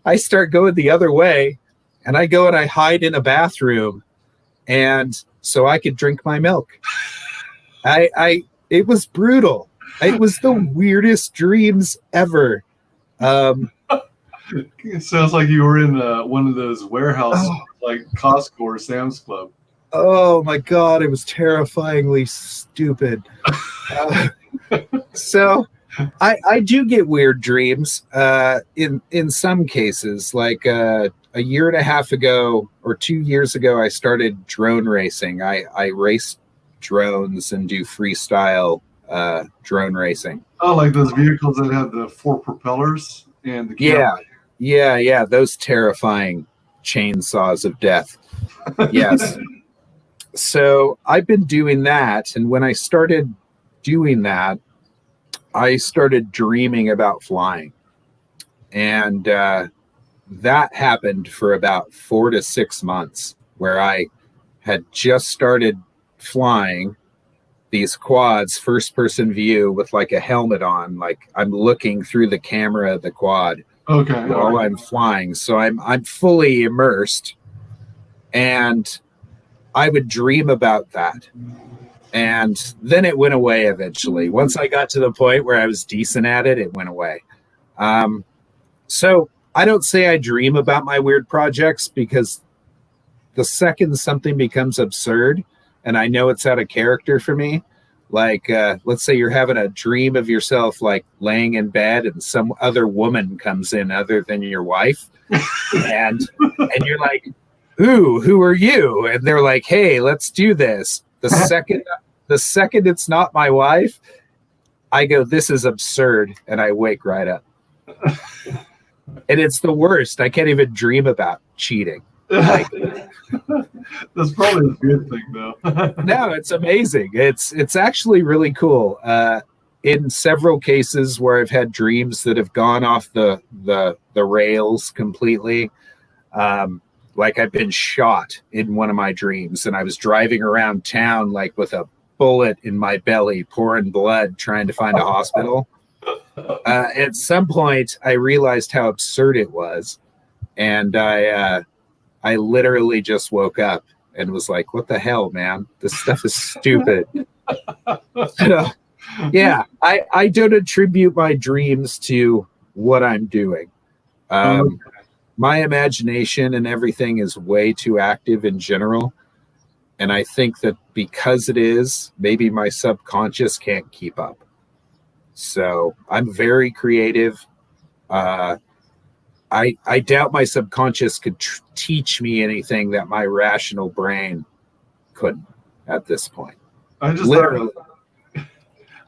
I start going the other way, and I go and I hide in a bathroom, and so I could drink my milk. It was brutal. It was the weirdest dreams ever. It sounds like you were in one of those warehouses, like Costco or Sam's Club. Oh my God, it was terrifyingly stupid. So I do get weird dreams in some cases. Like a year and a half ago or 2 years ago, I started drone racing. I race drones and do freestyle drone racing. Oh, like those vehicles that have the 4 propellers and the camera. Yeah, those terrifying chainsaws of death. Yes. So I've been doing that, and when I started doing that, I started dreaming about flying. And that happened for about 4 to 6 months, where I had just started flying these quads, first person view, with like a helmet on, like I'm looking through the camera of the quad while I'm flying. So I'm fully immersed, and I would dream about that. And then it went away eventually. Once I got to the point where I was decent at it, it went away. So I don't say I dream about my weird projects, because the second something becomes absurd and I know it's out of character for me, like let's say you're having a dream of yourself like laying in bed and some other woman comes in other than your wife, and you're like, ooh, who are you? And they're like, hey, let's do this. The second it's not my wife, I go, this is absurd, and I wake right up. And it's the worst. I can't even dream about cheating. Like, that's probably a good thing, though. No, it's amazing. It's actually really cool. In several cases where I've had dreams that have gone off the rails completely, like I've been shot in one of my dreams, and I was driving around town like with a bullet in my belly, pouring blood, trying to find a hospital. At some point, I realized how absurd it was, and I literally just woke up and was like, what the hell, man? This stuff is stupid. Yeah, I don't attribute my dreams to what I'm doing. My imagination and everything is way too active in general. And I think that because it is, maybe my subconscious can't keep up. So I'm very creative. I doubt my subconscious could teach me anything that my rational brain couldn't at this point. I just Literally.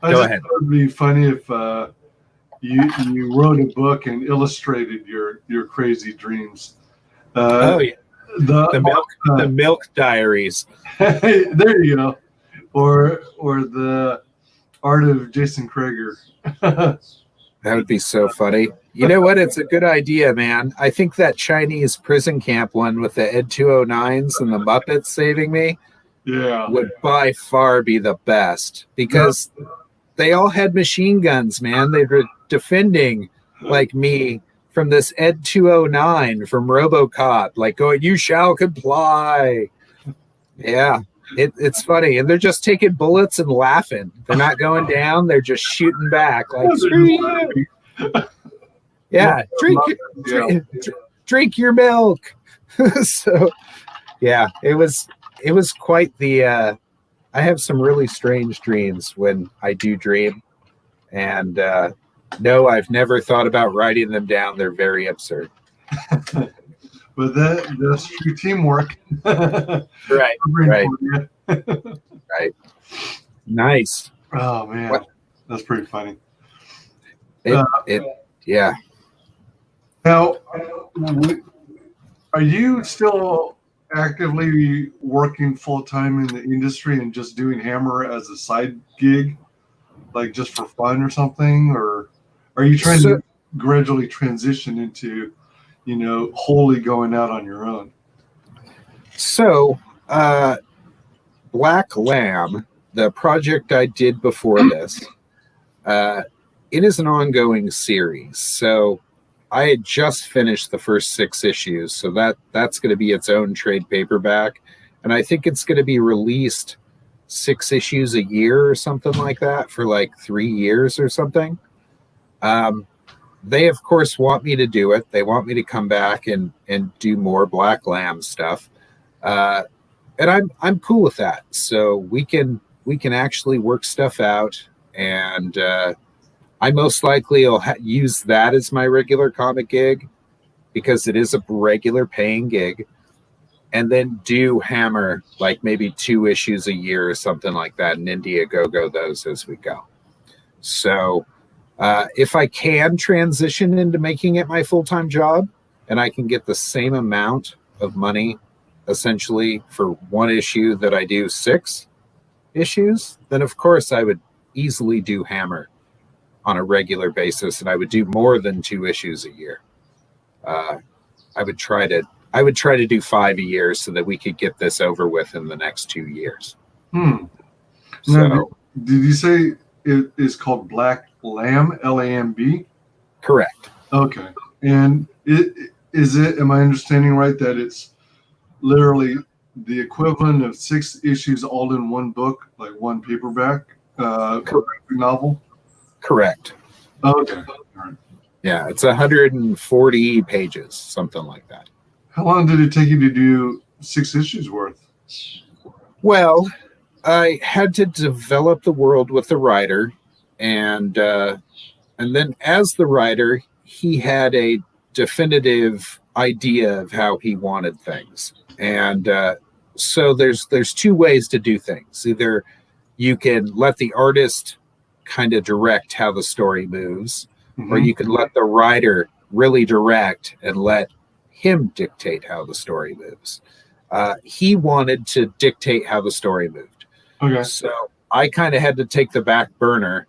Go ahead. Thought it'd be funny if you wrote a book and illustrated your crazy dreams. Oh yeah, the milk diaries. There you go, or the art of J.Crager. That would be so funny. You know what? It's a good idea, man. I think that Chinese prison camp one with the Ed 209s and the Muppets saving me would by far be the best, because they all had machine guns, man. They were defending like me from this Ed 209 from RoboCop, like going, "You shall comply." Yeah. It's funny, and they're just taking bullets and laughing. They're not going down; they're just shooting back. Like, screw you! Yeah, drink your milk. So, yeah, it was quite the. I have some really strange dreams when I do dream, and no, I've never thought about writing them down. They're very absurd. But that's true teamwork. Right. Right. Nice. Oh man, that's pretty funny. Yeah. Now, are you still actively working full time in the industry and just doing Hammer as a side gig, like just for fun or something, or are you trying to gradually transition into, wholly going out on your own? So, Black Lamb, the project I did before this, it is an ongoing series. So I had just finished the first 6 issues, so that's going to be its own trade paperback, and I think it's going to be released 6 issues a year or something like that for like 3 years or something. They of course want me to do it. They want me to come back and do more Black Lamb stuff, and I'm cool with that. So we can actually work stuff out, and I most likely will use that as my regular comic gig, because it is a regular paying gig, and then do Hammer like maybe 2 issues a year or something like that, and Indiegogo those as we go. So if I can transition into making it my full-time job, and I can get the same amount of money essentially for 1 issue that I do 6 issues, then of course I would easily do Hammer on a regular basis, and I would do more than 2 issues a year. I would try to do 5 a year so that we could get this over with in the next 2 years. So, now, did you say it is called Black Lamb, Lamb? Correct. Okay. And am I understanding right that it's literally the equivalent of 6 issues all in one book, like one paperback novel? Correct. Okay. All right. Yeah, it's 140 pages, something like that. How long did it take you to do 6 issues worth? Well, I had to develop the world with the writer, and then as the writer, he had a definitive idea of how he wanted things. And so there's 2 ways to do things. Either you can let the artist kind of direct how the story moves, or you can let the writer really direct and let him dictate how the story moves. He wanted to dictate how the story moved. Okay. So I kind of had to take the back burner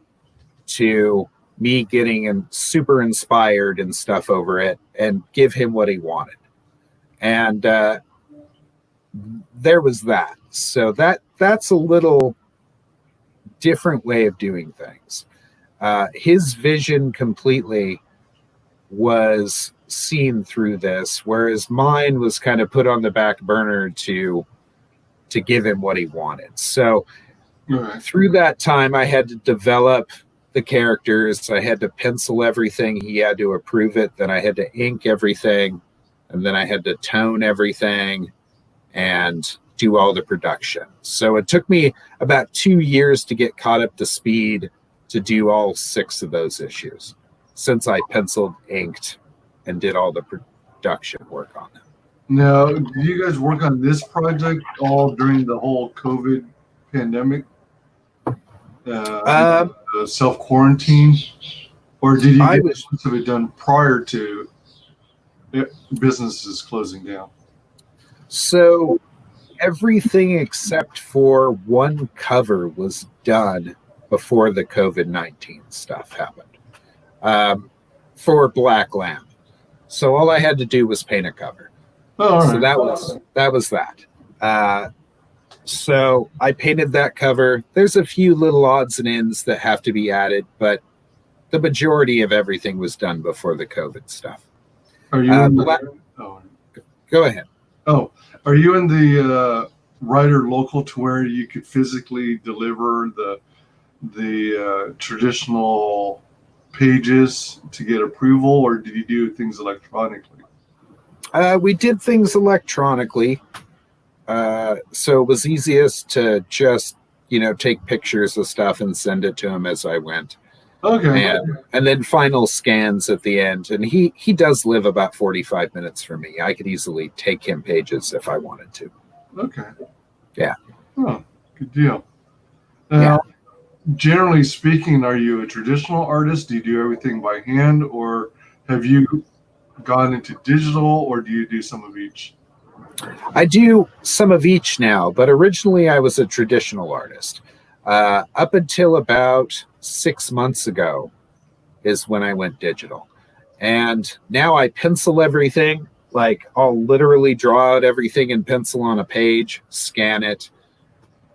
to me getting super inspired and stuff over it and give him what he wanted. And there was that. So that's a little different way of doing things. His vision completely was seen through this, whereas mine was kind of put on the back burner to give him what he wanted. So through that time, I had to develop the characters. I had to pencil everything. He had to approve it. Then I had to ink everything, and then I had to tone everything and do all the production. So it took me about 2 years to get caught up to speed to do all 6 of those issues, since I penciled, inked, and did all the production work on them. Now, did you guys work on this project all during the whole COVID pandemic? Self-quarantine? Or did you get most of it done prior to businesses closing down? So everything except for one cover was done before the COVID-19 stuff happened, for Black Lamb. So all I had to do was paint a cover. Oh, so that was that. So I painted that cover. There's a few little odds and ends that have to be added, but the majority of everything was done before the COVID stuff. Are you Go ahead. Oh, are you in the writer local to where you could physically deliver the traditional pages to get approval, or did you do things electronically? We did things electronically. So it was easiest to just, take pictures of stuff and send it to him as I went. Okay. And then final scans at the end. And he does live about 45 minutes from me. I could easily take him pages if I wanted to. Okay. Yeah. Oh, good deal. Now, generally speaking, are you a traditional artist? Do you do everything by hand, or have you gone into digital, or do you do some of each? I do some of each now, but originally I was a traditional artist. Up until about 6 months ago is when I went digital. And now I pencil everything. Like, I'll literally draw out everything in pencil on a page, scan it,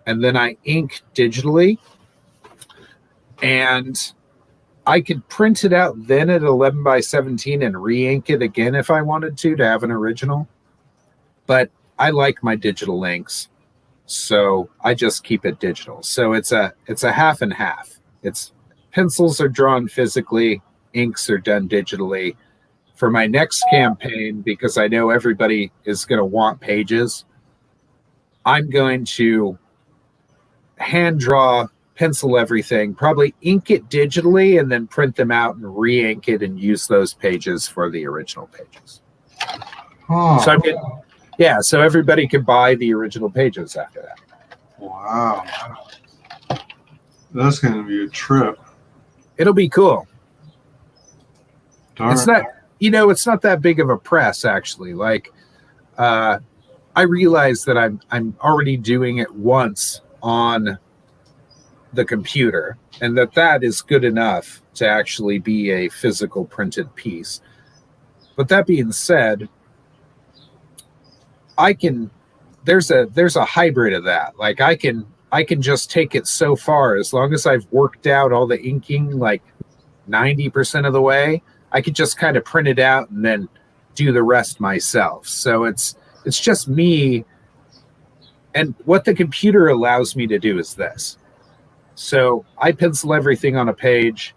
and then I ink digitally. And I could print it out then at 11 by 17 and re-ink it again if I wanted to have an original. But I like my digital inks, so I just keep it digital. So it's a half and half. It's pencils are drawn physically, inks are done digitally. For my next campaign, because I know everybody is going to want pages, I'm going to hand draw, pencil everything, probably ink it digitally, and then print them out and re-ink it and use those pages for the original pages. Oh. So everybody can buy the original pages after that. Wow. That's going to be a trip. It'll be cool. Darn. It's not, it's not that big of a press, actually. Like, I realize that I'm already doing it once on the computer, and that is good enough to actually be a physical printed piece. But that being said, there's a hybrid of that. Like, I can just take it so far, as long as I've worked out all the inking like 90% of the way, I could just kind of print it out and then do the rest myself. So it's just me. And what the computer allows me to do is this. So I pencil everything on a page.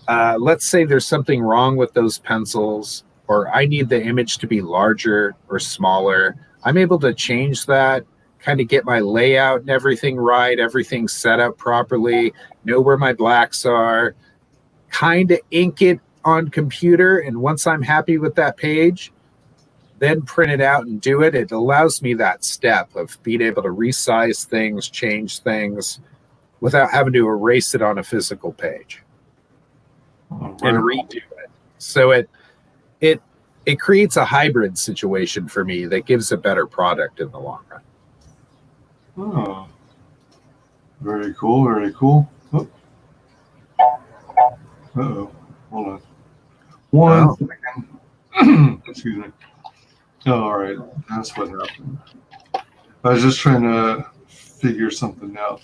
Let's say there's something wrong with those pencils, or I need the image to be larger or smaller. I'm able to change that, kind of get my layout and everything right, everything set up properly, know where my blacks are, kind of ink it on computer. And once I'm happy with that page, then print it out and do it. It allows me that step of being able to resize things, change things, without having to erase it on a physical page and redo it. So it creates a hybrid situation for me that gives a better product in the long run. Oh, very cool, very cool. Oh. Uh-oh, hold on. One second. Excuse me. Oh, all right, that's what happened. I was just trying to figure something out.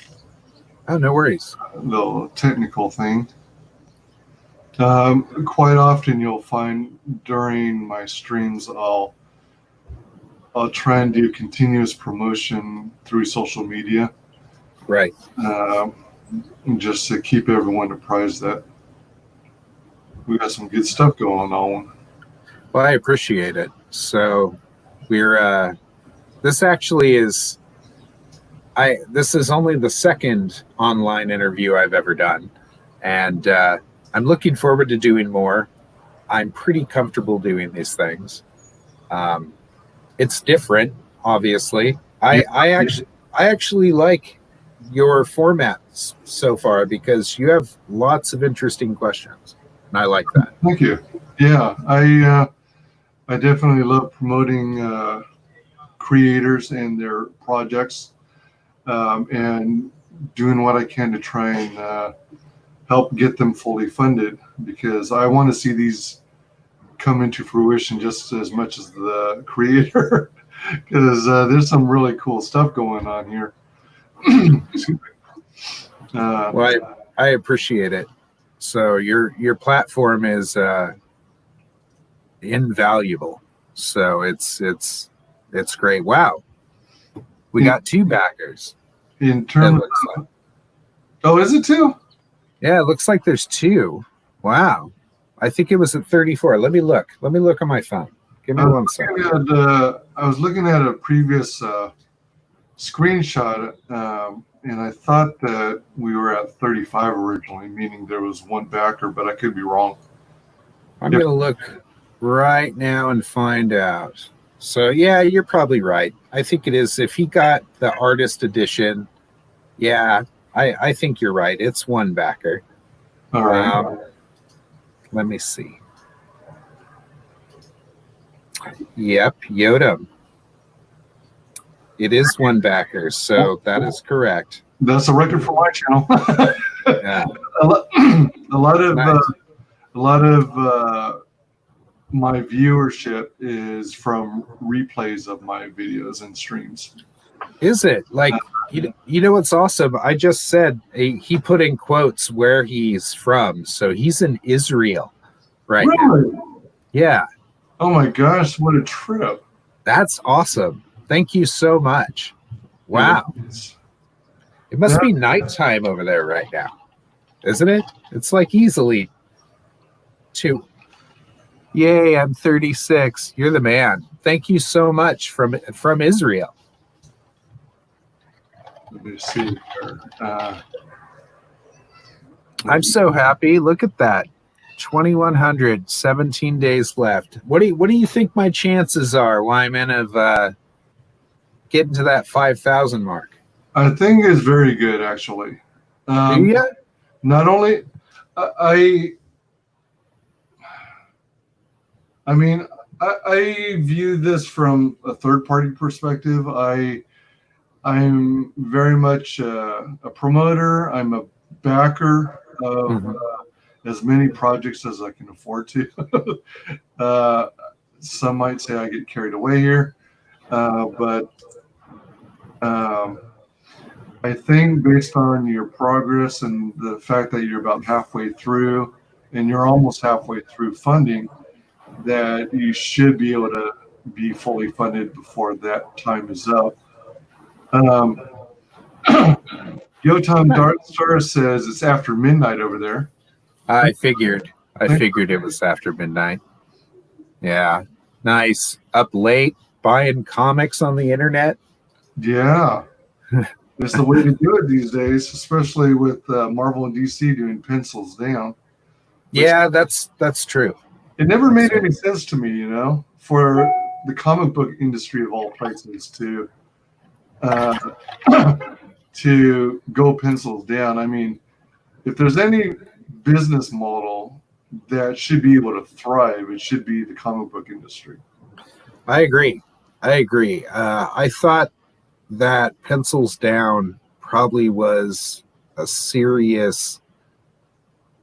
Oh, no worries. A little technical thing. Quite often you'll find during my streams I'll try and do continuous promotion through social media. Right. Just to keep everyone apprised that we got some good stuff going on. Well, I appreciate it. So we're this actually is this is only the second online interview I've ever done. And I'm looking forward to doing more. I'm pretty comfortable doing these things. It's different, obviously. I actually like your formats so far because you have lots of interesting questions, and I like that. Thank you. Yeah, I definitely love promoting creators and their projects, and doing what I can to try and help get them fully funded, because I want to see these come into fruition just as much as the creator, because there's some really cool stuff going on here. Excuse me. Well, I appreciate it. So your platform is invaluable. So it's great. Wow, we got 2 backers. In terms of, oh, is it 2? Yeah, it looks like there's 2. Wow, I think it was at 34. Let me look on my phone. Give me 1 second. I was looking at a previous screenshot, and I thought that we were at 35 originally, meaning there was 1 backer, but I could be wrong. I'm going to look right now and find out. So, yeah, you're probably right. I think it is. If he got the artist edition, yeah, I think you're right. It's 1 backer. All right. Let me see. Yep, Yodam. It is 1 backer, so that is correct. That's a record for my channel. Yeah. a lot of Nice. My viewership is from replays of my videos and streams. Is it? Like, you know what's awesome? I just said he put in quotes where he's from. So he's in Israel right now. Yeah. Oh my gosh, what a trip. That's awesome. Thank you so much. Wow. It must be nighttime over there right now, isn't it? It's like easily 2. Yay, I'm 36. You're the man. Thank you so much from Israel. Let me see here. I'm so happy. Look at that. 2,100, 17 days left. What do you think my chances are, Wyman, of getting to that 5,000 mark? I think it's very good, actually. Do you? Not only, I mean, I view this from a third-party perspective. I'm very much a promoter. I'm a backer of as many projects as I can afford to. Some might say I get carried away here, but I think based on your progress and the fact that you're about halfway through, and you're almost halfway through funding, that you should be able to be fully funded before that time is up. Yotam Darkstar says it's after midnight over there. I figured it was after midnight. Yeah. Nice. Up late buying comics on the internet. Yeah. It's the way to do it these days, especially with Marvel and DC doing pencils down. Yeah, that's true. It never made any sense to me, for the comic book industry of all places to go pencils down. I mean, if there's any business model that should be able to thrive, it should be the comic book industry. I agree. I thought that pencils down probably was a serious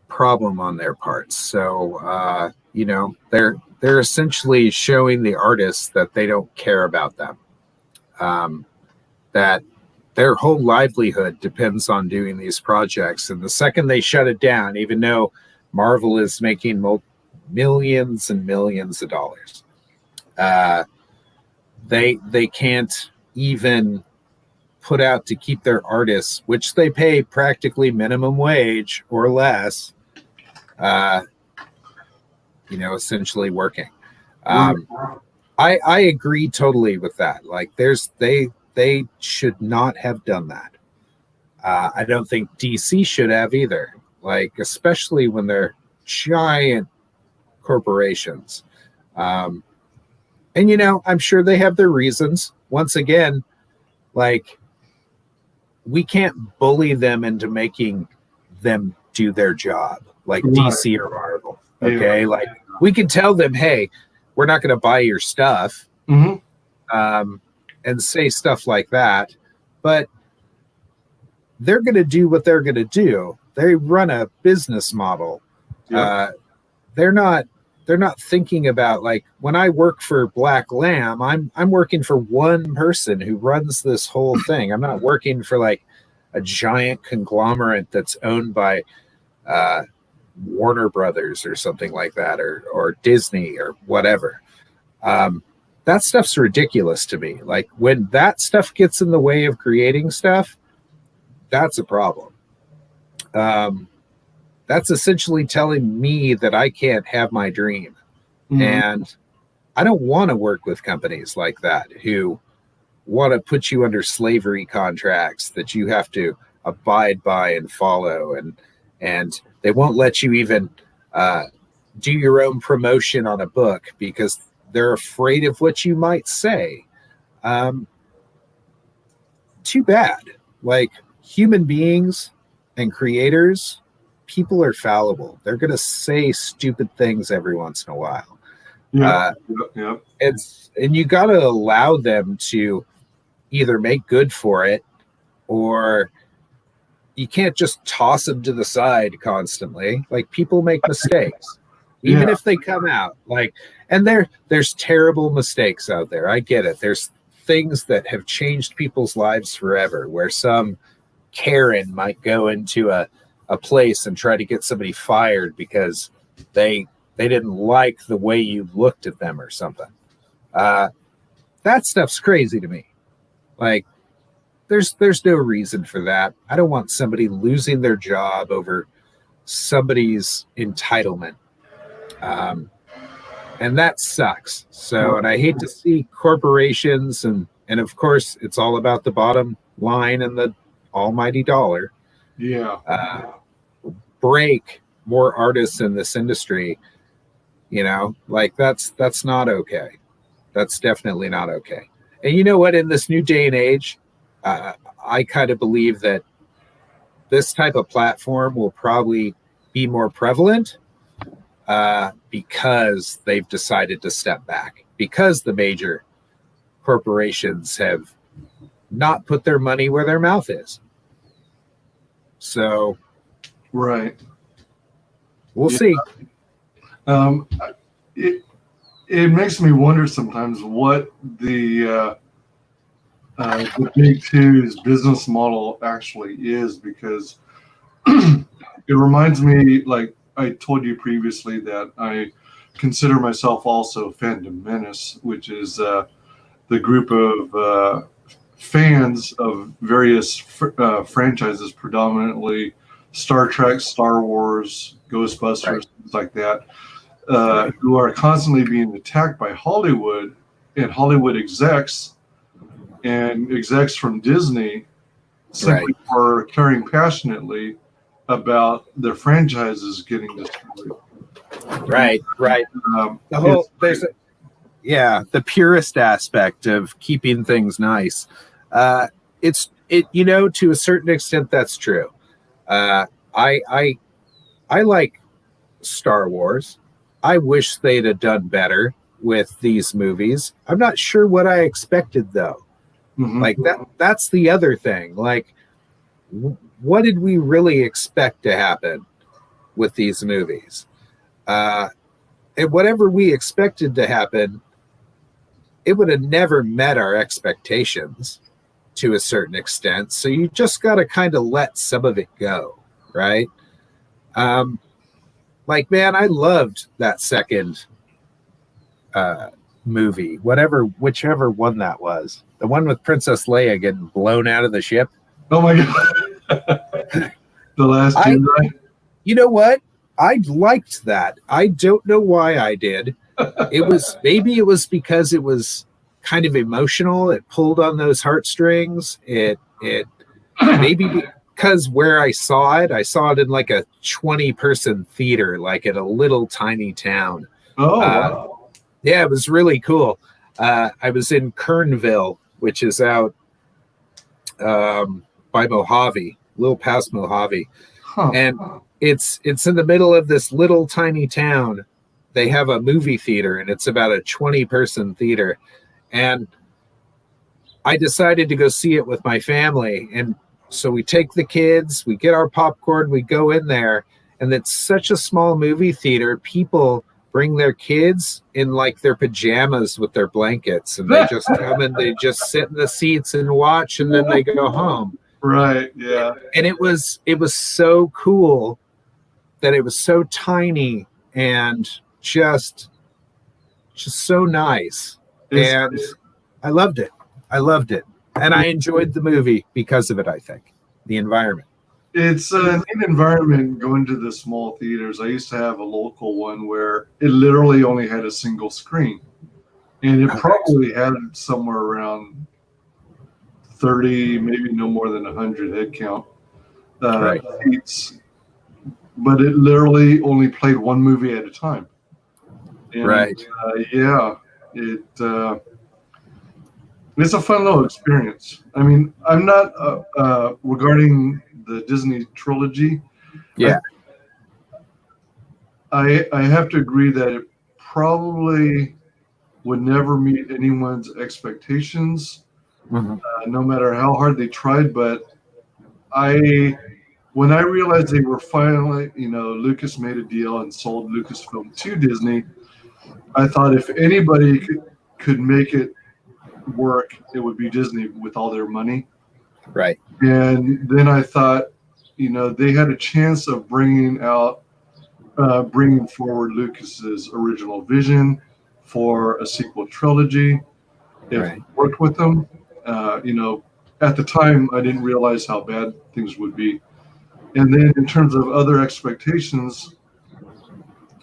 problem on their part. So, they're essentially showing the artists that they don't care about them, that their whole livelihood depends on doing these projects. And the second they shut it down, even though Marvel is making millions and millions of dollars, they can't even put out to keep their artists, which they pay practically minimum wage or less, essentially working. I agree totally with that. Like they should not have done that. I don't think DC should have either. like especially when they're giant corporations. And I'm sure they have their reasons. Once again, like, we can't bully them into making them do their job like DC or Marvel. Okay. Like, we can tell them, hey, we're not going to buy your stuff, and say stuff like that, but they're going to do what they're going to do. They run a business model. They're not thinking about, like, when I work for Black Lamb, I'm working for one person who runs this whole thing. I'm not working for like a giant conglomerate that's owned by Warner Brothers or something like that, or Disney or whatever. That stuff's ridiculous to me. Like, when that stuff gets in the way of creating stuff, that's a problem. That's essentially telling me that I can't have my dream. And I don't want to work with companies like that who want to put you under slavery contracts that you have to abide by and follow, and they won't let you even do your own promotion on a book because they're afraid of what you might say. Too bad. Like, human beings and creators, people are fallible. They're going to say stupid things every once in a while. And you got to allow them to either make good for it, or you can't just toss them to the side constantly. Like, people make mistakes, even if they come out. Like, and there's terrible mistakes out there. I get it. There's things that have changed people's lives forever, where some Karen might go into a place and try to get somebody fired because they didn't like the way you looked at them or something. That stuff's crazy to me. Like, there's no reason for that. I don't want somebody losing their job over somebody's entitlement. And that sucks. So, and I hate to see corporations, and of course it's all about the bottom line and the almighty dollar. Break more artists in this industry. Like, that's not okay. That's definitely not okay. And you know what? In this new day and age, I kind of believe that this type of platform will probably be more prevalent because they've decided to step back, because the major corporations have not put their money where their mouth is. So, right. We'll see. It makes me wonder sometimes what the Big Two's business model actually is, because it reminds me, like I told you previously, that I consider myself also Fandom Menace, which is the group of fans of various franchises, predominantly Star Trek, Star Wars, Ghostbusters, things like that, who are constantly being attacked by Hollywood and Hollywood execs and execs from Disney simply for caring passionately about their franchises getting destroyed. Right. The whole the purist aspect of keeping things nice. To a certain extent, that's true. I like Star Wars. I wish they'd have done better with these movies. I'm not sure what I expected, though. Like, that's the other thing. Like, what did we really expect to happen with these movies? And whatever we expected to happen, it would have never met our expectations to a certain extent. So you just got to kind of let some of it go, right? Like, man, I loved that second movie, whichever one that was. The one with Princess Leia getting blown out of the ship. Oh my God. The Last Jedi. You know what? I liked that. I don't know why I did. Maybe it was because it was kind of emotional. It pulled on those heartstrings. It maybe because where I saw it in like a 20-person theater, like at a little tiny town. Oh, wow. Yeah, it was really cool. I was in Kernville, which is out by Mojave, a little past Mojave. Huh. And it's in the middle of this little tiny town. They have a movie theater, and it's about a 20-person theater. And I decided to go see it with my family. And so we take the kids, we get our popcorn, we go in there, and it's such a small movie theater. People bring their kids in like their pajamas with their blankets, and they just come and they just sit in the seats and watch, and then they go home. Right. Yeah. And it was so cool that it was so tiny and just so nice. And I loved it. And I enjoyed the movie because of it, I think. The environment. It's a neat environment going to the small theaters. I used to have a local one where it literally only had a single screen. And it probably had somewhere around 30, maybe no more than 100 head count seats. But it literally only played one movie at a time. And, it's a fun little experience. I mean, I'm not regarding the Disney trilogy. Yeah. I have to agree that it probably would never meet anyone's expectations, no matter how hard they tried. But when I realized they were finally, Lucas made a deal and sold Lucasfilm to Disney, I thought if anybody could make it work, it would be Disney with all their money. Right. And then I thought, they had a chance of bringing forward Lucas's original vision for a sequel trilogy. If it worked with them, at the time I didn't realize how bad things would be. And then in terms of other expectations,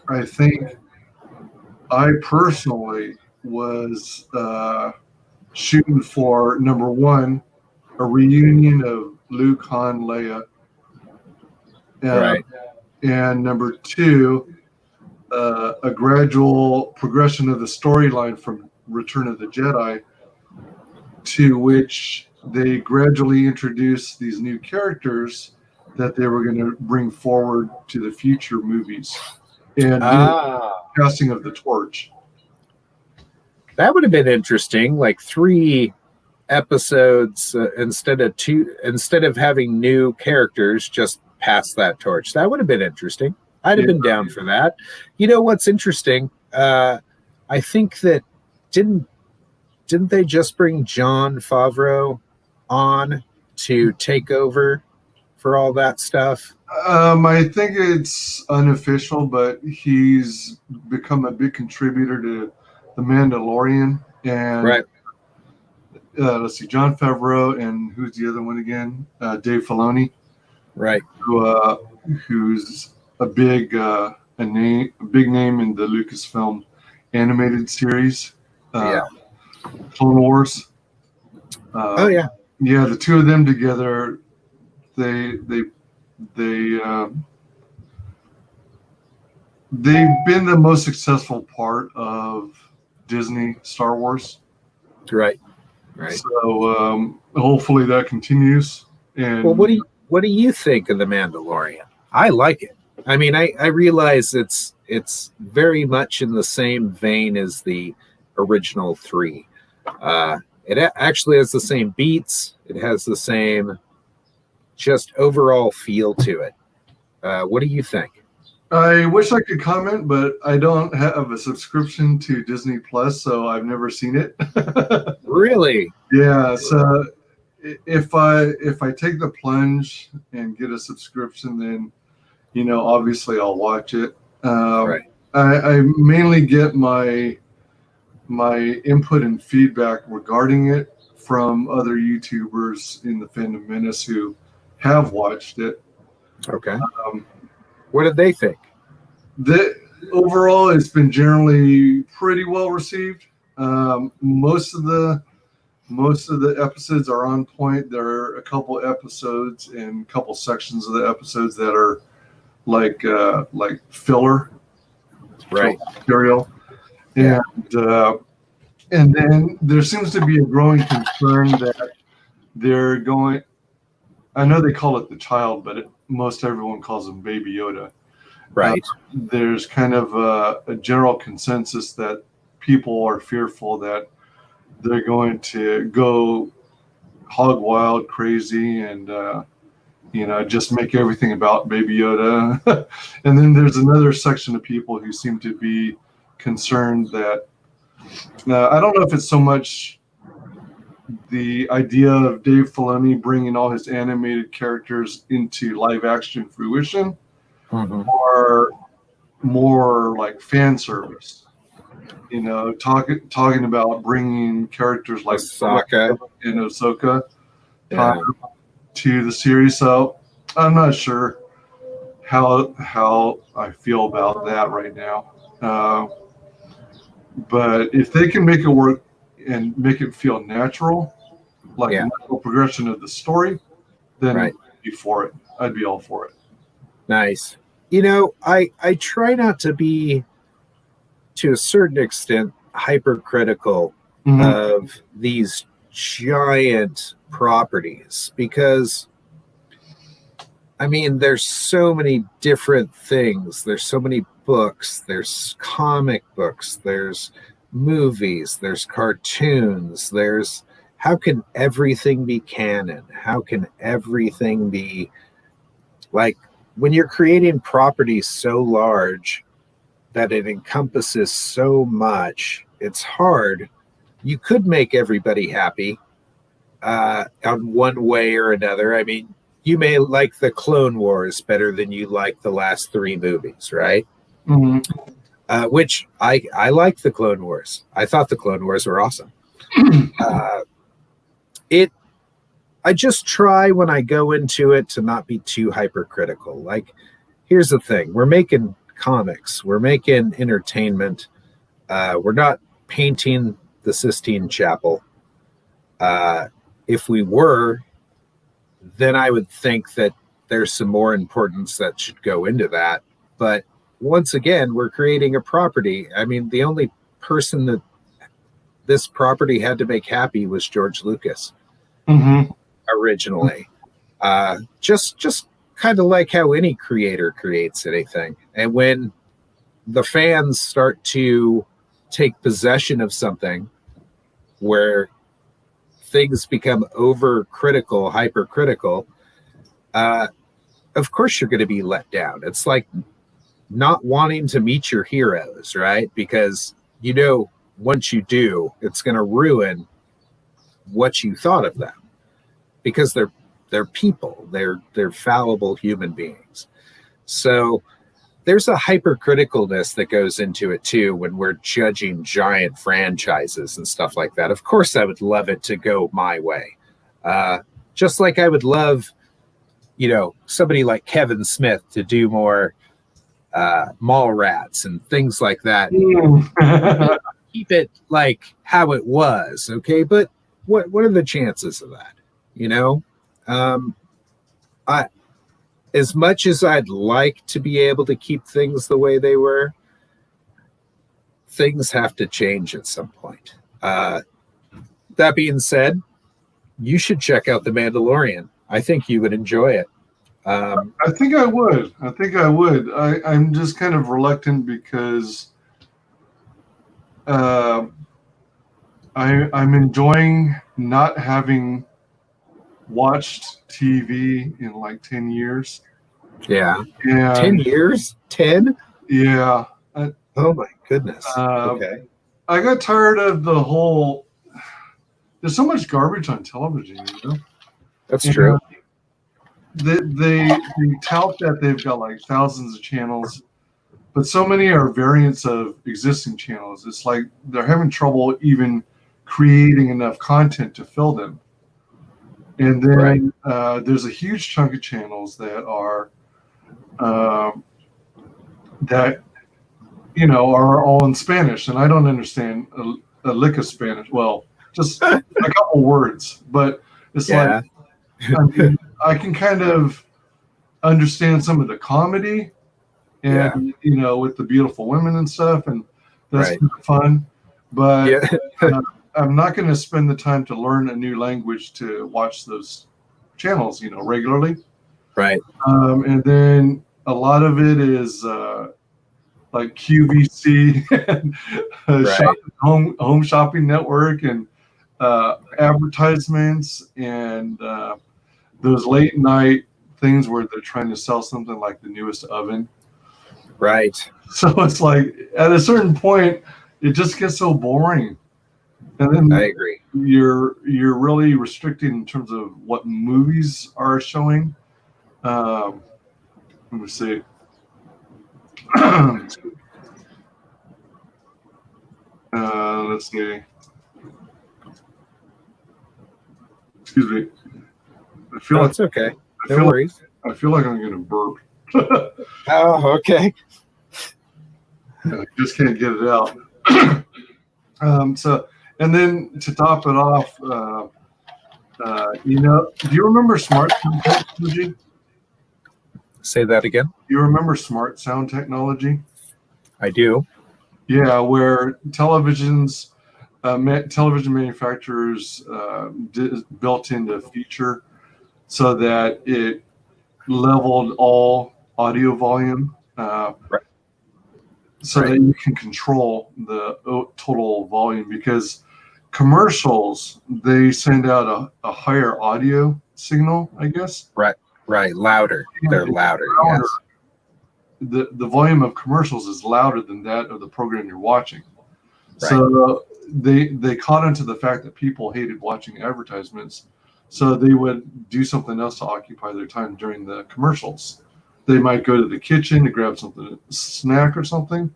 I think I personally was shooting for, number one, a reunion of Luke, Han, Leia. And number two, a gradual progression of the storyline from Return of the Jedi, to which they gradually introduced these new characters that they were going to bring forward to the future movies and passing of the torch. That would have been interesting, like 3 episodes instead of having new characters, just pass that torch. That would have been interesting. I'd have been down for that. What's interesting? I think that didn't they just bring Jon Favreau on to take over for all that stuff? I think it's unofficial, but he's become a big contributor to The Mandalorian. And let's see, Jon Favreau, and who's the other one again? Dave Filoni. Right. Who's a big name in the Lucasfilm animated series. Clone Wars. Yeah, the two of them together, they've been the most successful part of Disney Star Wars. Right. So hopefully that continues. And well, what do you think of The Mandalorian? I like it. I mean, I realize it's very much in the same vein as the original 3. It actually has the same beats. It has the same just overall feel to it. What do you think? I wish I could comment, but I don't have a subscription to Disney Plus, so I've never seen it. Really? Yeah. So if I take the plunge and get a subscription, then obviously I'll watch it. I mainly get my input and feedback regarding it from other YouTubers in the Phantom Menace who have watched it. Okay. What did they think? Overall, it's been generally pretty well received. Most of the Most of the episodes are on point. There are a couple episodes and a couple sections of the episodes that are like filler Right. material. Yeah. And then there seems to be a growing concern that they're going. I know they call it the child, but most everyone calls him Baby Yoda. Right. There's kind of a general consensus that people are fearful that they're going to go hog wild, crazy, and just make everything about Baby Yoda. And then there's another section of people who seem to be concerned that I don't know if it's so much the idea of Dave Filoni bringing all his animated characters into live action fruition, or more like fan service. Talking about bringing characters like Sokka and Ahsoka yeah. to the series. So I'm not sure how I feel about that right now. But if they can make it work and make it feel natural, like a natural progression of the story, then I'd be for it. I'd be all for it. Nice. I try not to be, to a certain extent, hypercritical of these giant properties, because there's so many different things. There's so many books, there's comic books, there's movies, there's cartoons, how can everything be canon? How can everything be, like, when you're creating properties so large that it encompasses so much, it's hard. You could make everybody happy on one way or another. You may like the Clone Wars better than you like the last 3 movies, right? Which I liked the Clone Wars. I thought the Clone Wars were awesome. I just try when I go into it to not be too hypercritical. Like, here's the thing: we're making comics, we're making entertainment. We're not painting the Sistine Chapel. If we were, then I would think that there's some more importance that should go into that. But once again, we're creating a property. The only person that this property had to make happy was George Lucas originally. Just kind of like how any creator creates anything. And when the fans start to take possession of something where things become overcritical, hypercritical, of course you're going to be let down. It's like not wanting to meet your heroes, right? Because once you do, it's going to ruin what you thought of them, because they're people, they're fallible human beings. So there's a hypercriticalness that goes into it too when we're judging giant franchises and stuff like that. Of course, I would love it to go my way. Just like I would love, somebody like Kevin Smith to do more Mallrats and things like that. Keep it like how it was, okay? But what are the chances of that? As much as I'd like to be able to keep things the way they were, things have to change at some point. That being said, you should check out The Mandalorian. I think you would enjoy it. I think I would. I'm just kind of reluctant because I'm enjoying not having watched TV in like 10 years. Yeah. And 10 years? 10? Yeah. Oh my goodness. Okay. I got tired of the whole, there's so much garbage on television, That's true. They tout that they've got like thousands of channels, but so many are variants of existing channels. It's like they're having trouble even creating enough content to fill them. And then there's a huge chunk of channels that are are all in Spanish, and I don't understand a lick of Spanish. Well, just a couple words, but it's Yeah. like, I mean, I can kind of understand some of the comedy and, with the beautiful women and stuff, and that's Right. kind of fun. But Yeah. I'm not going to spend the time to learn a new language to watch those channels, regularly. Right. And then a lot of it is like QVC and Right. home shopping network and advertisements and those late night things where they're trying to sell something like the newest oven. Right. So it's like at a certain point, it just gets so boring, and then I agree. you're really restricted in terms of what movies are showing. Let me see. Let's see. Excuse me. I feel like It's okay. I No feel worries. like I'm going to burp. Oh, okay. I just can't get it out. And then to top it off, do you remember smart sound technology? Say that again. Do you remember smart sound technology? I do. Yeah, where television manufacturers built in the feature so that it leveled all audio volume, Right. so that you can control the total volume, because commercials, they send out a higher audio signal, I guess. Right. Louder. They're louder. Yes. The volume of commercials is louder than that of the program you're watching. Right. So they caught into the fact that people hated watching advertisements, so they would do something else to occupy their time during the commercials. They might go to the kitchen to grab something, a snack or something.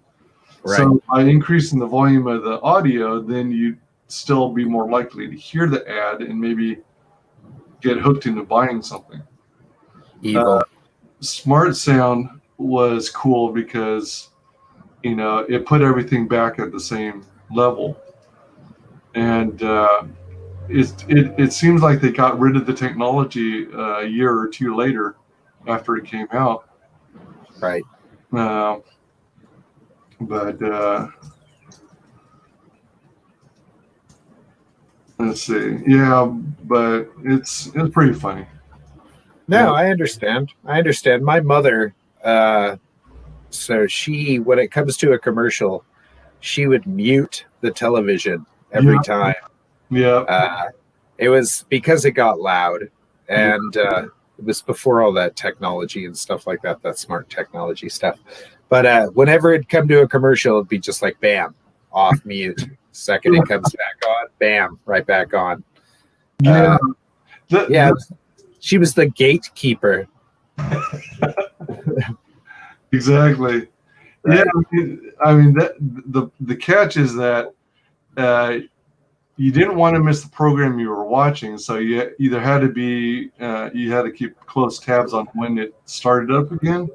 Right. So by increasing the volume of the audio, then you'd still be more likely to hear the ad and maybe get hooked into buying something. Evil. Smart sound was cool because it put everything back at the same level, and it seems like they got rid of the technology a year or two later after it came out. Right. But let's see. Yeah, but it's pretty funny. No, I understand. My mother, so she, when it comes to a commercial, she would mute the television every time. Yeah. It was because it got loud, and it was before all that technology and stuff like that, that smart technology stuff. But whenever it'd come to a commercial, it'd be just like, bam, off mute. Second it comes back on, bam, right back on. Yeah. She was the gatekeeper. Exactly. Right. Yeah. I mean that the catch is that you didn't want to miss the program you were watching, so you either had to be you had to keep close tabs on when it started up again,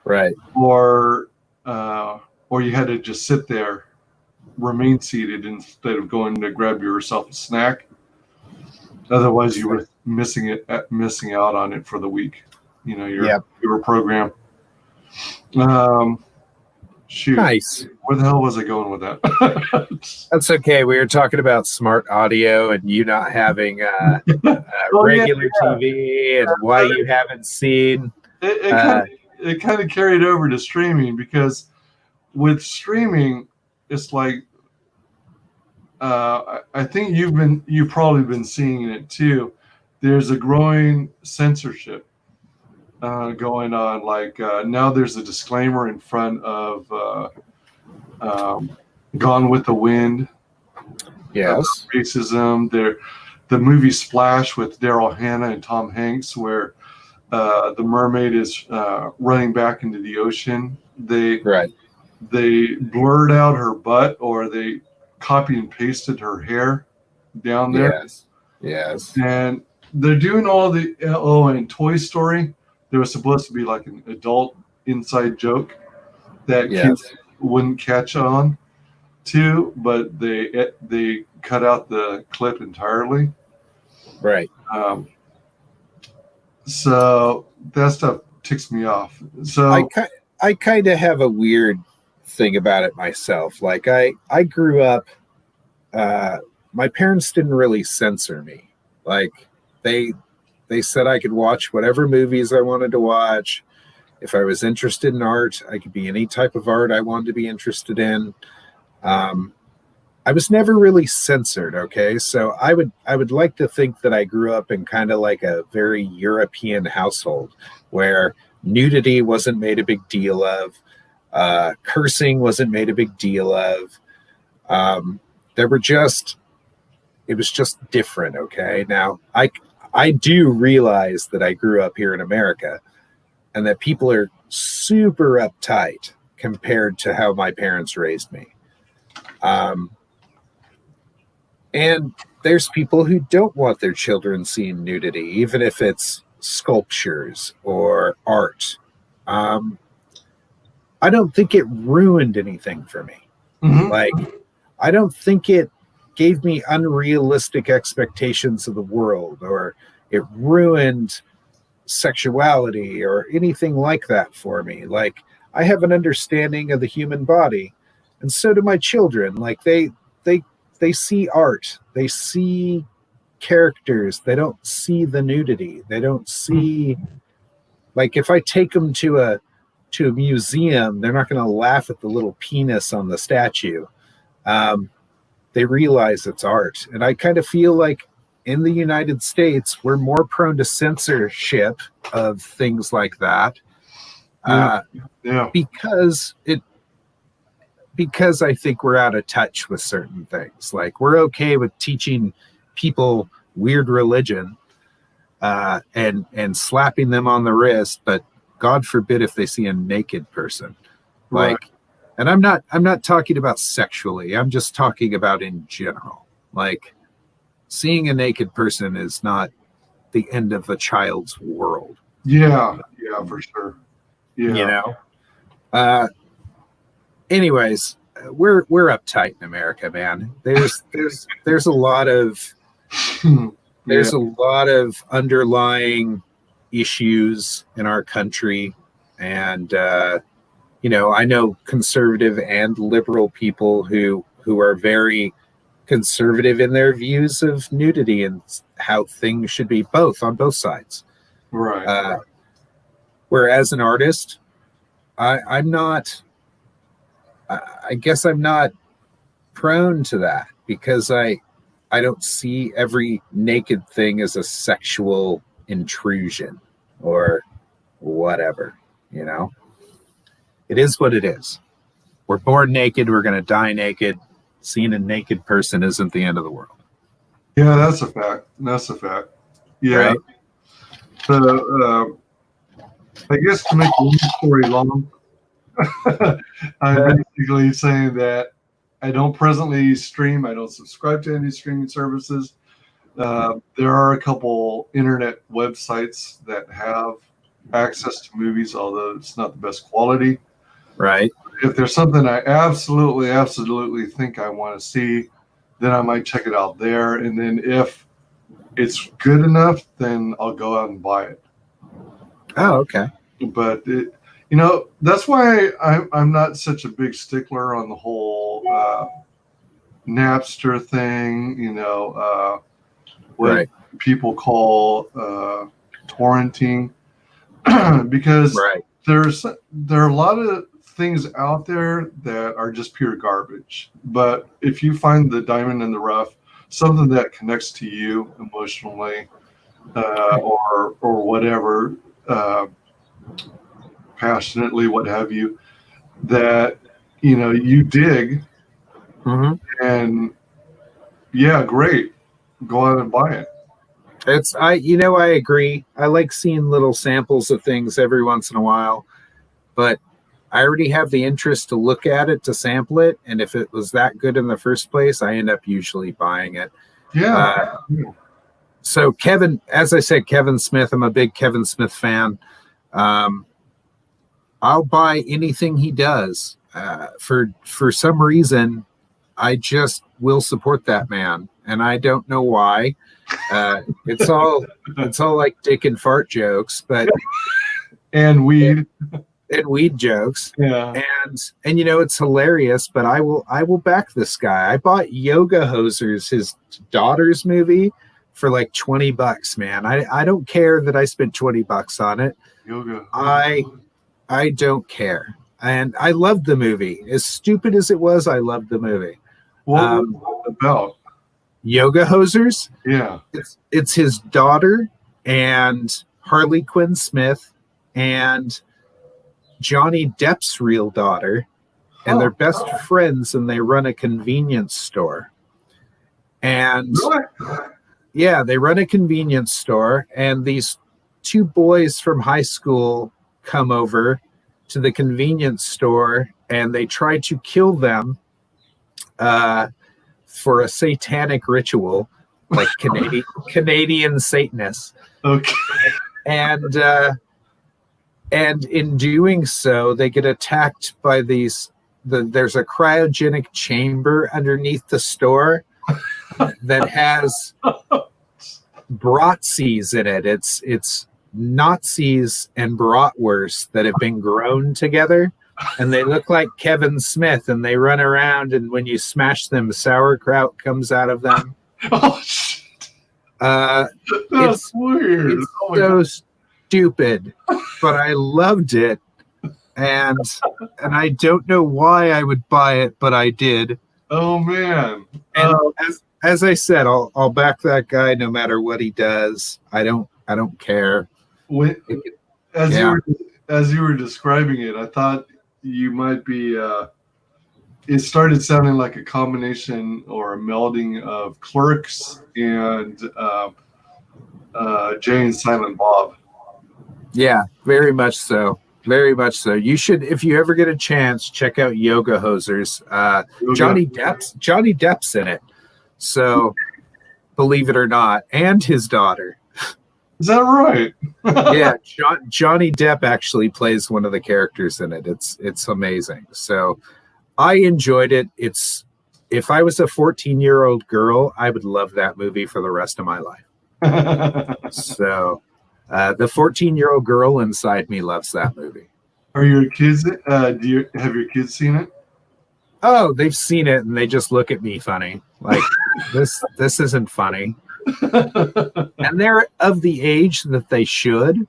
Right. or you had to just sit there, remain seated instead of going to grab yourself a snack. Otherwise, you were missing out on it for the week. Your program. Shoot. Nice. Where the hell was I going with that? That's okay. We were talking about smart audio and you not having regular TV and why you haven't seen. It kind of carried over to streaming, because with streaming, it's like I think you've probably been seeing it too. There's a growing censorship going on. Like now, there's a disclaimer in front of Gone with the Wind. Yes. Racism. The movie Splash with Daryl Hannah and Tom Hanks, where the mermaid is running back into the ocean. They blurred out her butt, or they copy and pasted her hair down there. Yes. And they're doing all the and Toy Story, there was supposed to be like an adult inside joke that kids wouldn't catch on. too, but they cut out the clip entirely. Right. So that stuff ticks me off. So I kind of have a weird thing about it myself. Like I grew up, my parents didn't really censor me. Like they said I could watch whatever movies I wanted to watch. If I was interested in art, I could be any type of art I wanted to be interested in. I was never really censored. Okay, so I would like to think that I grew up in kind of like a very European household where nudity wasn't made a big deal of, cursing wasn't made a big deal of. There were just, it was just different. Okay, now I do realize that I grew up here in America and that people are super uptight compared to how my parents raised me. And there's people who don't want their children seeing nudity, even if it's sculptures or art. I don't think it ruined anything for me. Mhm. Like, I don't think it gave me unrealistic expectations of the world, or it ruined sexuality or anything like that for me. Like, I have an understanding of the human body, and so do my children. Like, they see art, they see characters, they don't see the nudity, they don't see, like, if I take them to a museum, they're not going to laugh at the little penis on the statue. They realize it's art. And I kind of feel like in the United States we're more prone to censorship of things like that. Yeah. Because I think we're out of touch with certain things. Like, we're okay with teaching people weird religion and slapping them on the wrist, but God forbid if they see a naked person. Right. Like, and I'm not talking about sexually. I'm just talking about in general. Like, seeing a naked person is not the end of a child's world. Yeah, for sure. Yeah. You know? Anyways, we're uptight in America, man. There's a lot of there's a lot of underlying issues in our country, and I know conservative and liberal people who are very conservative in their views of nudity and how things should be on both sides. Right. Whereas an artist, I'm not. I guess I'm not prone to that because I don't see every naked thing as a sexual intrusion or whatever, It is what it is. We're born naked, we're going to die naked. Seeing a naked person isn't the end of the world. Yeah, that's a fact. Yeah. Right? So, I guess to make the long story long, I'm basically saying that I don't presently stream. I don't subscribe to any streaming services. There are a couple internet websites that have access to movies, although it's not the best quality. Right. If there's something I absolutely think I want to see, then I might check it out there. And then if it's good enough, then I'll go out and buy it. Oh, okay. But that's why I'm not such a big stickler on the whole Napster thing. What right. people call torrenting, because there are a lot of things out there that are just pure garbage. But if you find the diamond in the rough, something that connects to you emotionally, or whatever, passionately, what have you, that you dig, and yeah, great, go out and buy it. I agree. I like seeing little samples of things every once in a while, but I already have the interest to look at it, to sample it, and if it was that good in the first place, I end up usually buying it. Yeah. So Kevin, as I said, Kevin Smith, I'm a big Kevin Smith fan. I'll buy anything he does. For some reason, I just will support that man, and I don't know why. It's all like dick and fart jokes, but And weed. and weed jokes. Yeah. And it's hilarious, but I will back this guy. I bought Yoga Hosers, his daughter's movie, for like $20, man. I don't care that I spent $20 on it. Yoga. I don't care. And I loved the movie. As stupid as it was, I loved the movie. What was it about? Yoga Hosers? Yeah. It's his daughter and Harley Quinn Smith and Johnny Depp's real daughter, and they're best friends, and they run a convenience store. And yeah, they run a convenience store, and these two boys from high school come over to the convenience store, and they try to kill them for a satanic ritual, like Canadian Satanists. Okay. And in doing so, they get attacked by there's a cryogenic chamber underneath the store that has Bratzies in it. It's Nazis and bratwurst that have been grown together, and they look like Kevin Smith, and they run around, and when you smash them, sauerkraut comes out of them. Oh, shit. It's weird. It's so stupid, but I loved it, and I don't know why I would buy it, but I did. Oh man! And as I said, I'll back that guy no matter what he does. I don't care. As you were describing it, I thought you might be. It started sounding like a combination or a melding of Clerks and Jay and Silent Bob. Yeah, very much so. Very much so. You should, if you ever get a chance, check out Yoga Hosers. Johnny Depp's in it. So, believe it or not, and his daughter. Is that right? Yeah, Johnny Depp actually plays one of the characters in it. It's amazing. So, I enjoyed it. If I was a 14-year-old girl, I would love that movie for the rest of my life. So. The 14-year-old girl inside me loves that movie. Are your kids? Have your kids seen it? Oh, they've seen it, and they just look at me funny, like this isn't funny. And they're of the age that they should,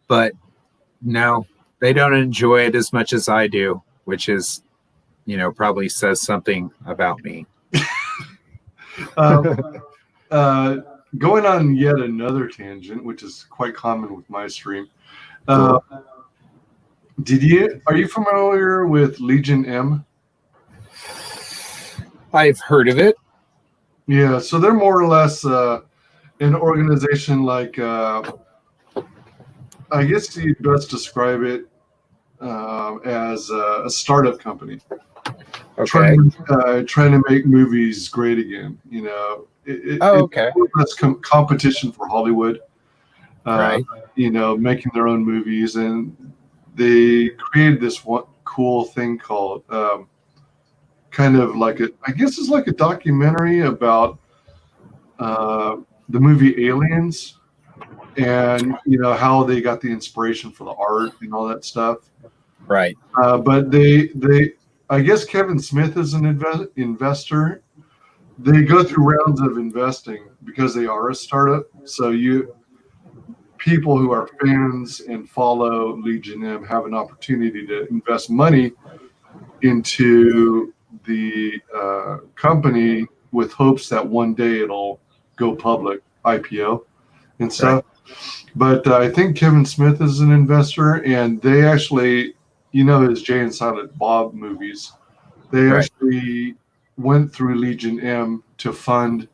but no, they don't enjoy it as much as I do, which is, probably says something about me. Going on yet another tangent, which is quite common with my stream. Are you familiar with Legion M? I've heard of it. Yeah, so they're more or less an organization like, I guess you'd best describe it as a startup company. Okay. Trying to make movies great again, okay. That's competition for Hollywood, right? Making their own movies, and they created this one cool thing called kind of like I guess it's like a documentary about the movie Aliens, and how they got the inspiration for the art and all that stuff. Right. But they I guess Kevin Smith is an investor. They go through rounds of investing because they are a startup. So people who are fans and follow Legion M have an opportunity to invest money into the company with hopes that one day it'll go public, IPO and stuff. Right. But I think Kevin Smith is an investor, and they actually, his Jay and Silent Bob movies, they actually went through Legion M to fund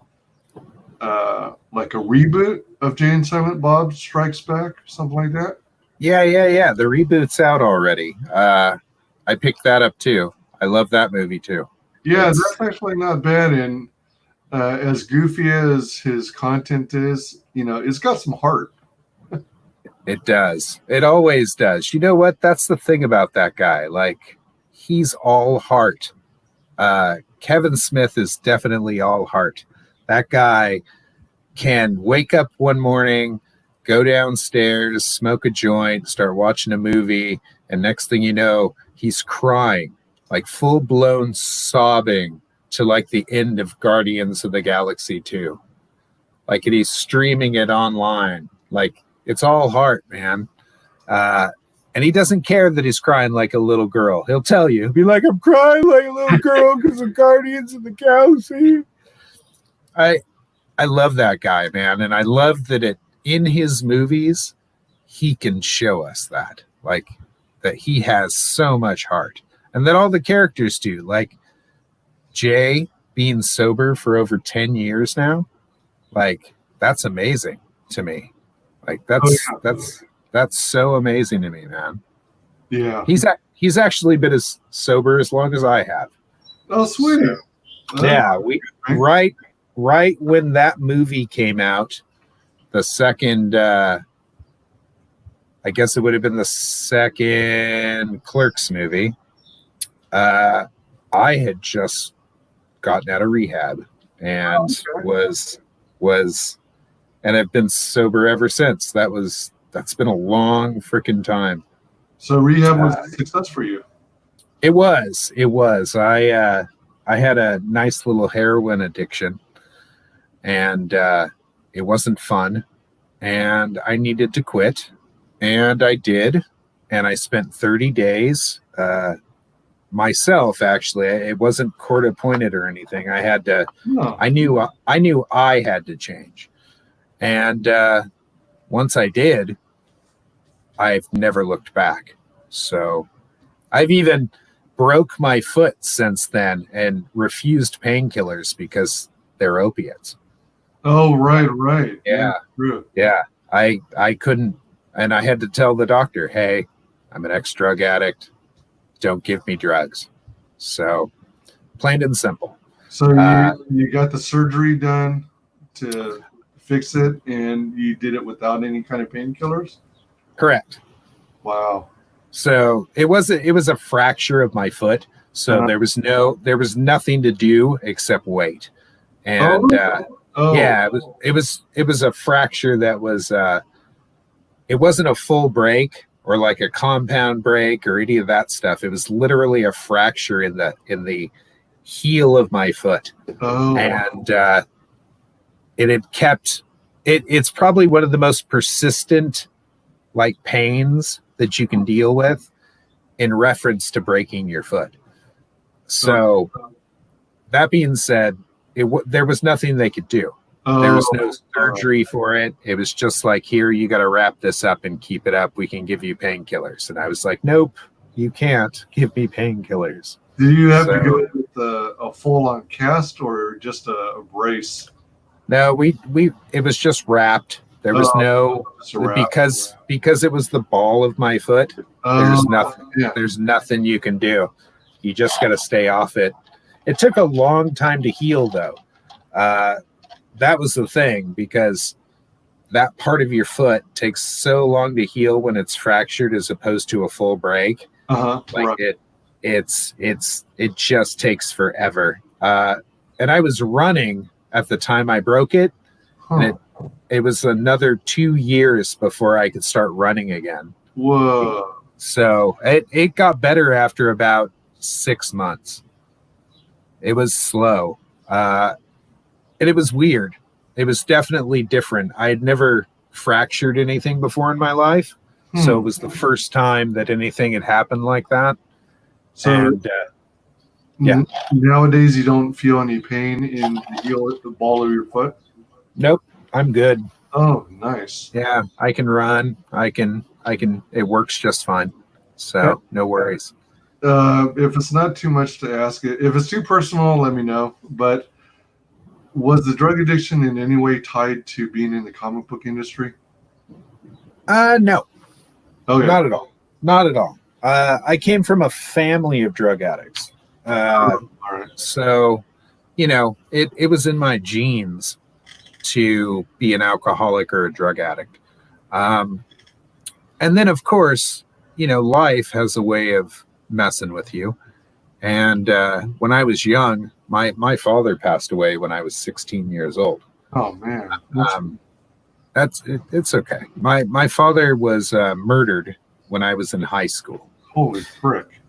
like a reboot of Jay and Silent Bob Strikes Back, something like that. Yeah. The reboot's out already. I picked that up too. I love that movie too. Yeah, that's actually not bad. And as goofy as his content is, it's got some heart. It does. It always does. You know what? That's the thing about that guy. Like, he's all heart. Kevin Smith is definitely all heart. That guy can wake up one morning, go downstairs, smoke a joint, start watching a movie, and next thing you know, he's crying, like full-blown sobbing to like the end of Guardians of the Galaxy 2. Like, and he's streaming it online. Like, it's all heart, man. And he doesn't care that he's crying like a little girl. He'll tell you. He'll be like, I'm crying like a little girl because of Guardians of the Galaxy. I love that guy, man. And I love that in his movies, he can show us that. Like, that he has so much heart. And that all the characters do. Like, Jay being sober for over 10 years now. Like, that's amazing to me. Like, that's so amazing to me, man. Yeah. He's actually been as sober as long as I have. Oh, sweet. Yeah, right when that movie came out, the second I guess it would have been the second Clerks movie. I had just gotten out of rehab and was and I've been sober ever since. That's been a long freaking time. So rehab was a success for you. It was. I had a nice little heroin addiction, and it wasn't fun, and I needed to quit, and I did, and I spent 30 days myself. Actually, it wasn't court appointed or anything. I had to. No. I knew I had to change, and once I did, I've never looked back. So I've even broke my foot since then and refused painkillers because they're opiates. Oh, right. Yeah. True. Yeah. I couldn't, and I had to tell the doctor, hey, I'm an ex-drug addict. Don't give me drugs. So plain and simple. So you got the surgery done to fix it, and you did it without any kind of painkillers? Correct. Wow. So it was a fracture of my foot. So there was nothing to do except wait. And yeah, it was a fracture that was it wasn't a full break or like a compound break or any of that stuff. It was literally a fracture in the heel of my foot. Oh. And it had kept it's probably one of the most persistent like pains that you can deal with in reference to breaking your foot. So that being said, there was nothing they could do. There was no surgery for it. It was just like, here, you got to wrap this up and keep it up. We can give you painkillers. And I was like, nope, you can't give me painkillers. Do you have to go with a full-on cast or just a brace? No, it was just wrapped. There was because it was the ball of my foot. There's nothing you can do. You just got to stay off it. It took a long time to heal, though. That was the thing, because that part of your foot takes so long to heal when it's fractured as opposed to a full break. It just takes forever. And I was running at the time I broke it, and it was another 2 years before I could start running again. Whoa. So it got better after about 6 months. It was slow. And it was weird. It was definitely different. I had never fractured anything before in my life. So it was the first time that anything had happened like that. So nowadays you don't feel any pain in the heel, the ball of your foot? Nope. I'm good. Oh, nice. Yeah, I can run. I can, it works just fine. So no worries. If it's not too much to ask, if it's too personal, let me know. But was the drug addiction in any way tied to being in the comic book industry? No. Okay. Not at all. Not at all. I came from a family of drug addicts. All right. So, it was in my genes to be an alcoholic or a drug addict. And then, of course, life has a way of messing with you. And when I was young, my father passed away when I was 16 years old. Oh man, It's okay. My father was murdered when I was in high school. holy frick!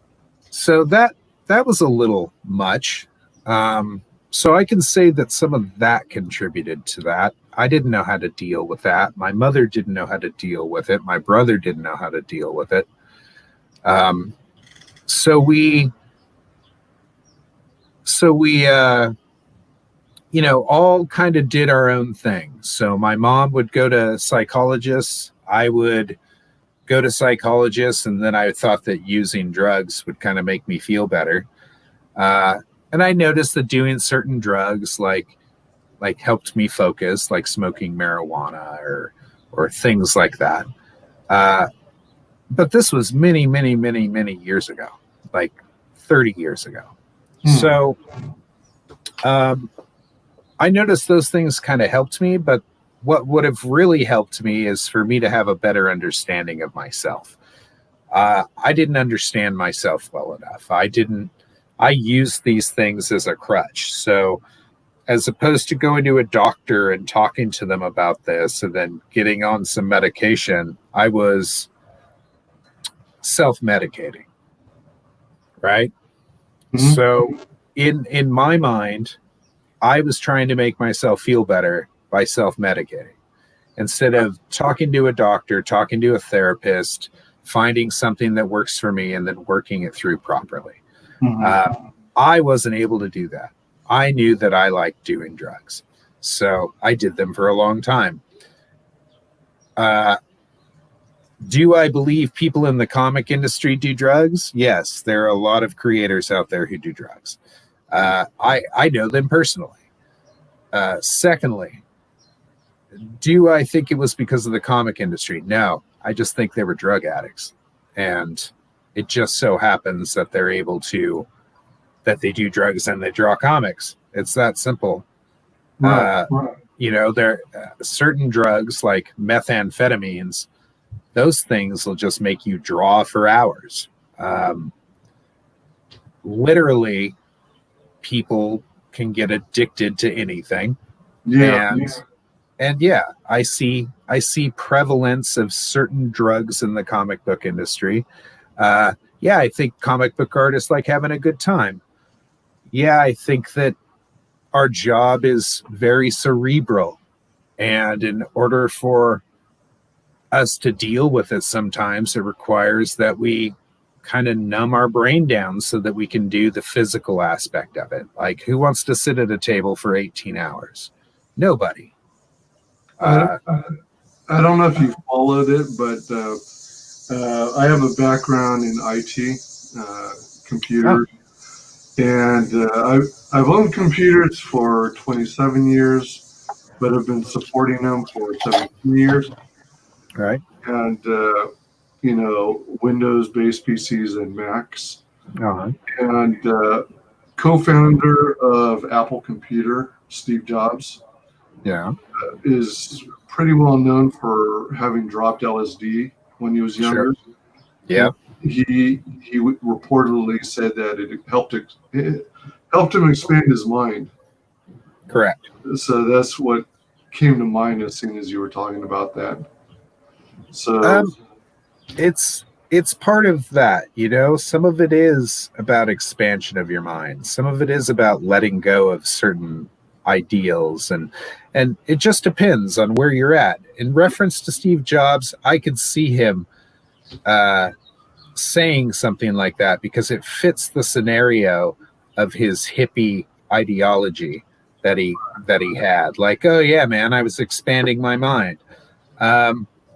So that was a little much. So I can say that some of that contributed to that. I didn't know how to deal with that. My mother didn't know how to deal with it. My brother didn't know how to deal with it. So we all kind of did our own thing. So my mom would go to psychologists. I would go to psychologists, and then I thought that using drugs would kind of make me feel better. And I noticed that doing certain drugs like helped me focus, like smoking marijuana or things like that. But this was many, many, many, many years ago, like 30 years ago. So I noticed those things kind of helped me, but what would have really helped me is for me to have a better understanding of myself. I didn't understand myself well enough. I used these things as a crutch. So as opposed to going to a doctor and talking to them about this and then getting on some medication, I was self-medicating, right? Mm-hmm. So in my mind, I was trying to make myself feel better by self-medicating instead of talking to a doctor, talking to a therapist, finding something that works for me and then working it through properly. Mm-hmm. I wasn't able to do that. I knew that I liked doing drugs, so I did them for a long time. Do I believe people in the comic industry do drugs? Yes, there are a lot of creators out there who do drugs. I know them personally. Secondly, do I think it was because of the comic industry? No, I just think they were drug addicts. And it just so happens that that they do drugs and they draw comics. It's that simple. Right. There are certain drugs like methamphetamines, those things will just make you draw for hours. Literally, people can get addicted to anything. Yeah. And yeah, I see prevalence of certain drugs in the comic book industry. Yeah, I think comic book artists like having a good time. Yeah, I think that our job is very cerebral. And in order for us to deal with it sometimes, it requires that we kind of numb our brain down so that we can do the physical aspect of it. Like, who wants to sit at a table for 18 hours? Nobody. I don't know if you followed it, but I have a background in IT, computers, and I've owned computers for 27 years, but have been supporting them for 17 years. Right. And Windows-based PCs and Macs. Uh-huh. And co-founder of Apple Computer, Steve Jobs. Yeah. Is pretty well known for having dropped LSD when he was younger. Sure. Yeah. He reportedly said that it helped him expand his mind. Correct. So that's what came to mind as soon as you were talking about that. So it's part of that, some of it is about expansion of your mind. Some of it is about letting go of certain ideals, and it just depends on where you're at. In reference to Steve Jobs, I could see him saying something like that because it fits the scenario of his hippie ideology that he had. Like, oh yeah, man, I was expanding my mind.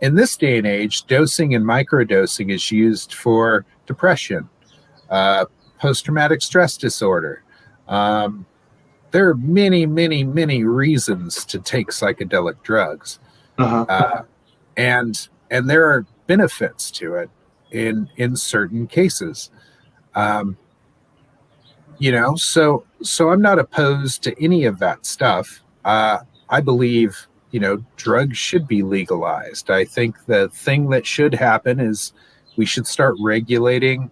In this day and age, dosing and microdosing is used for depression, post-traumatic stress disorder. There are many, many, many reasons to take psychedelic drugs. Uh-huh. And there are benefits to it in certain cases. So I'm not opposed to any of that stuff. I believe, drugs should be legalized. I think the thing that should happen is we should start regulating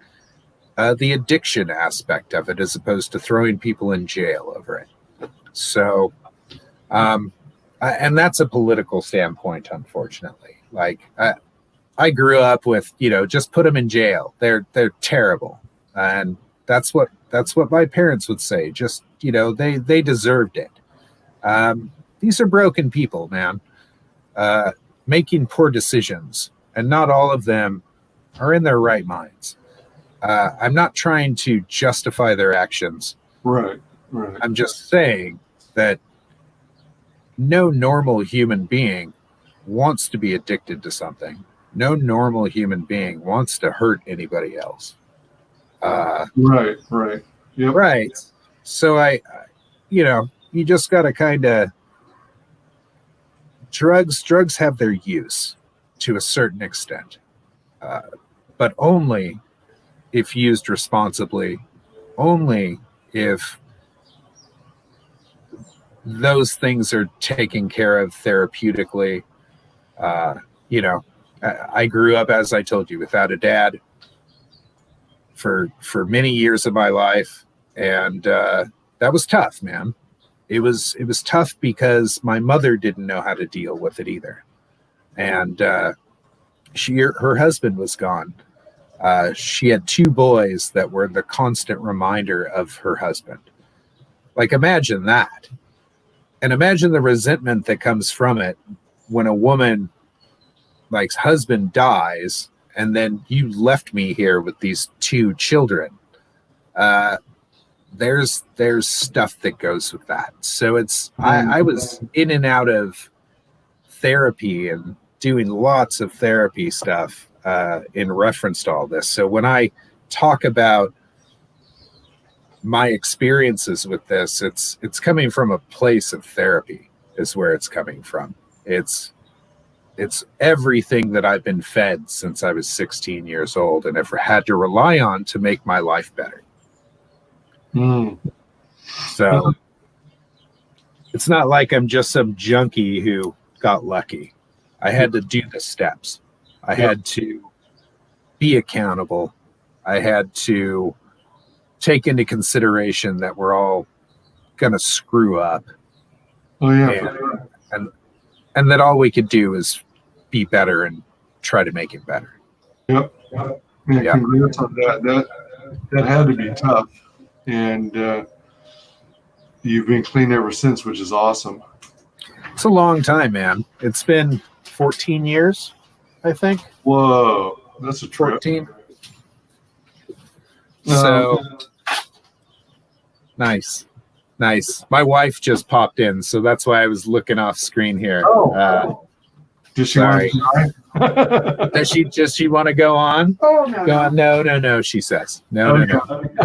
the addiction aspect of it, as opposed to throwing people in jail over it. So, and that's a political standpoint, unfortunately. Like, I grew up with, just put them in jail. They're terrible, and that's what my parents would say. Just, they deserved it. These are broken people, man, making poor decisions, and not all of them are in their right minds. I'm not trying to justify their actions. Right. I'm just saying that no normal human being wants to be addicted to something. No normal human being wants to hurt anybody else. Right. Yep. Right. So you just got to kind of, drugs have their use to a certain extent, but only if used responsibly, only if those things are taken care of therapeutically. I grew up, as I told you, without a dad for many years of my life, and that was tough, man. It was tough because my mother didn't know how to deal with it either, and her husband was gone. She had 2 boys that were the constant reminder of her husband. Like, imagine that. And imagine the resentment that comes from it when a woman like's husband dies, and then you left me here with these 2 children. There's stuff that goes with that. So I was in and out of therapy and doing lots of therapy stuff in reference to all this. So when I talk about my experiences with this, it's coming from a place of therapy is where it's coming from. It's everything that I've been fed since I was 16 years old and have had to rely on to make my life better. So it's not like I'm just some junkie who got lucky. I had to do the steps. I had to be accountable. I had to take into consideration that we're all going to screw up. Oh, yeah. And that all we could do is be better and try to make it better. Yep. Yeah, congrats on that. That had to be tough. And you've been clean ever since, which is awesome. It's a long time, man. It's been 14 years, I think. Whoa, that's a trip. 14. So nice. My wife just popped in, so that's why I was looking off screen here. Does she want to Does she want to go on? Oh, no. Go on. No, she says. No.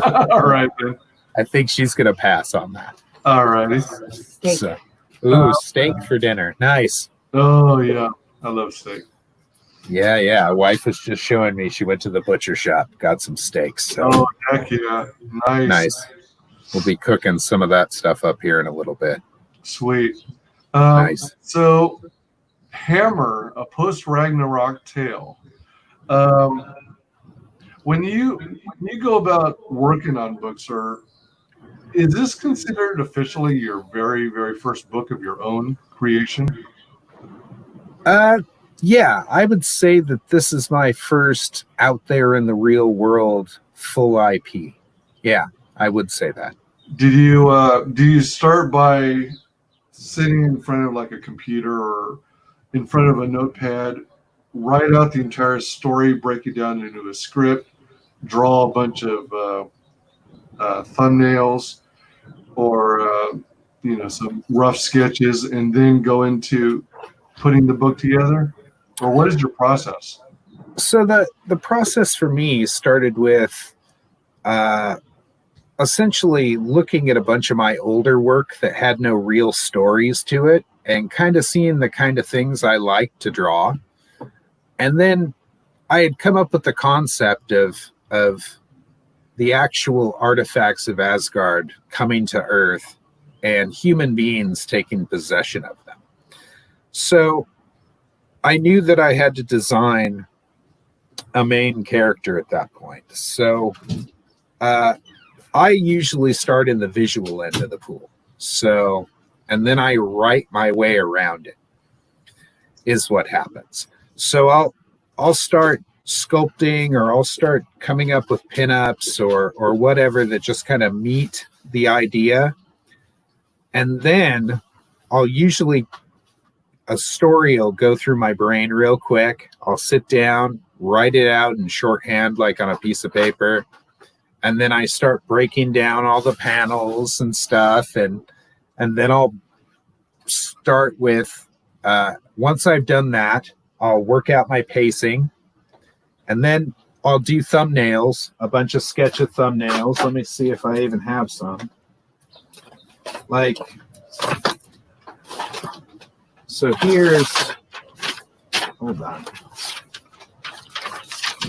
All right, then. I think she's going to pass on that. All righty. So, steak for dinner. Nice. Oh, yeah. I love steak. Yeah. Wife was just showing me she went to the butcher shop, got some steaks. So. Oh, heck yeah. Nice. We'll be cooking some of that stuff up here in a little bit. Sweet. Nice. So, Hammer, a post-Ragnarok tale. When you go about working on books, is this considered officially your very, very first book of your own creation? Yeah, I would say that this is my first out there in the real world full IP. Yeah, I would say that. Do you start by sitting in front of like a computer or in front of a notepad, write out the entire story, break it down into a script, draw a bunch of thumbnails or some rough sketches, and then go into putting the book together? Or what is your process? So the process for me started with essentially looking at a bunch of my older work that had no real stories to it and kind of seeing the kind of things I like to draw. And then I had come up with the concept of the actual artifacts of Asgard coming to Earth and human beings taking possession of them. So I knew that I had to design a main character at that point. So I usually start in the visual end of the pool. So, and then I write my way around it is what happens. So I'll start sculpting, or I'll start coming up with pinups or whatever that just kind of meet the idea. And then I'll usually, a story will go through my brain real quick. I'll sit down, write it out in shorthand, like on a piece of paper. And then I start breaking down all the panels and stuff. And then I'll start with, once I've done that, I'll work out my pacing. And then I'll do thumbnails, a bunch of sketch of thumbnails. Let me see if I even have some. Like, so here's, hold on.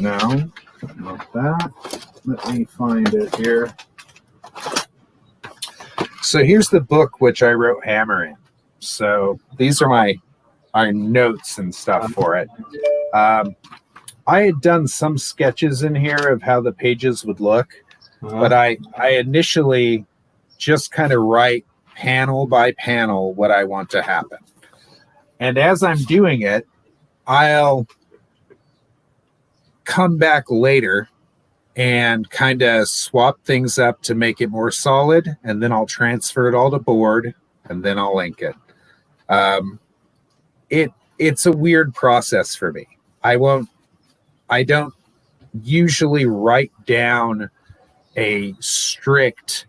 No, not that. Let me find it here. So here's the book which I wrote Hammer in. So these are my notes and stuff for it. I had done some sketches in here of how the pages would look, but I initially just kind of write panel by panel what I want to happen. And as I'm doing it, I'll come back later and kind of swap things up to make it more solid, and then I'll transfer it all to board, and then I'll ink it. It's a weird process for me. I don't usually write down a strict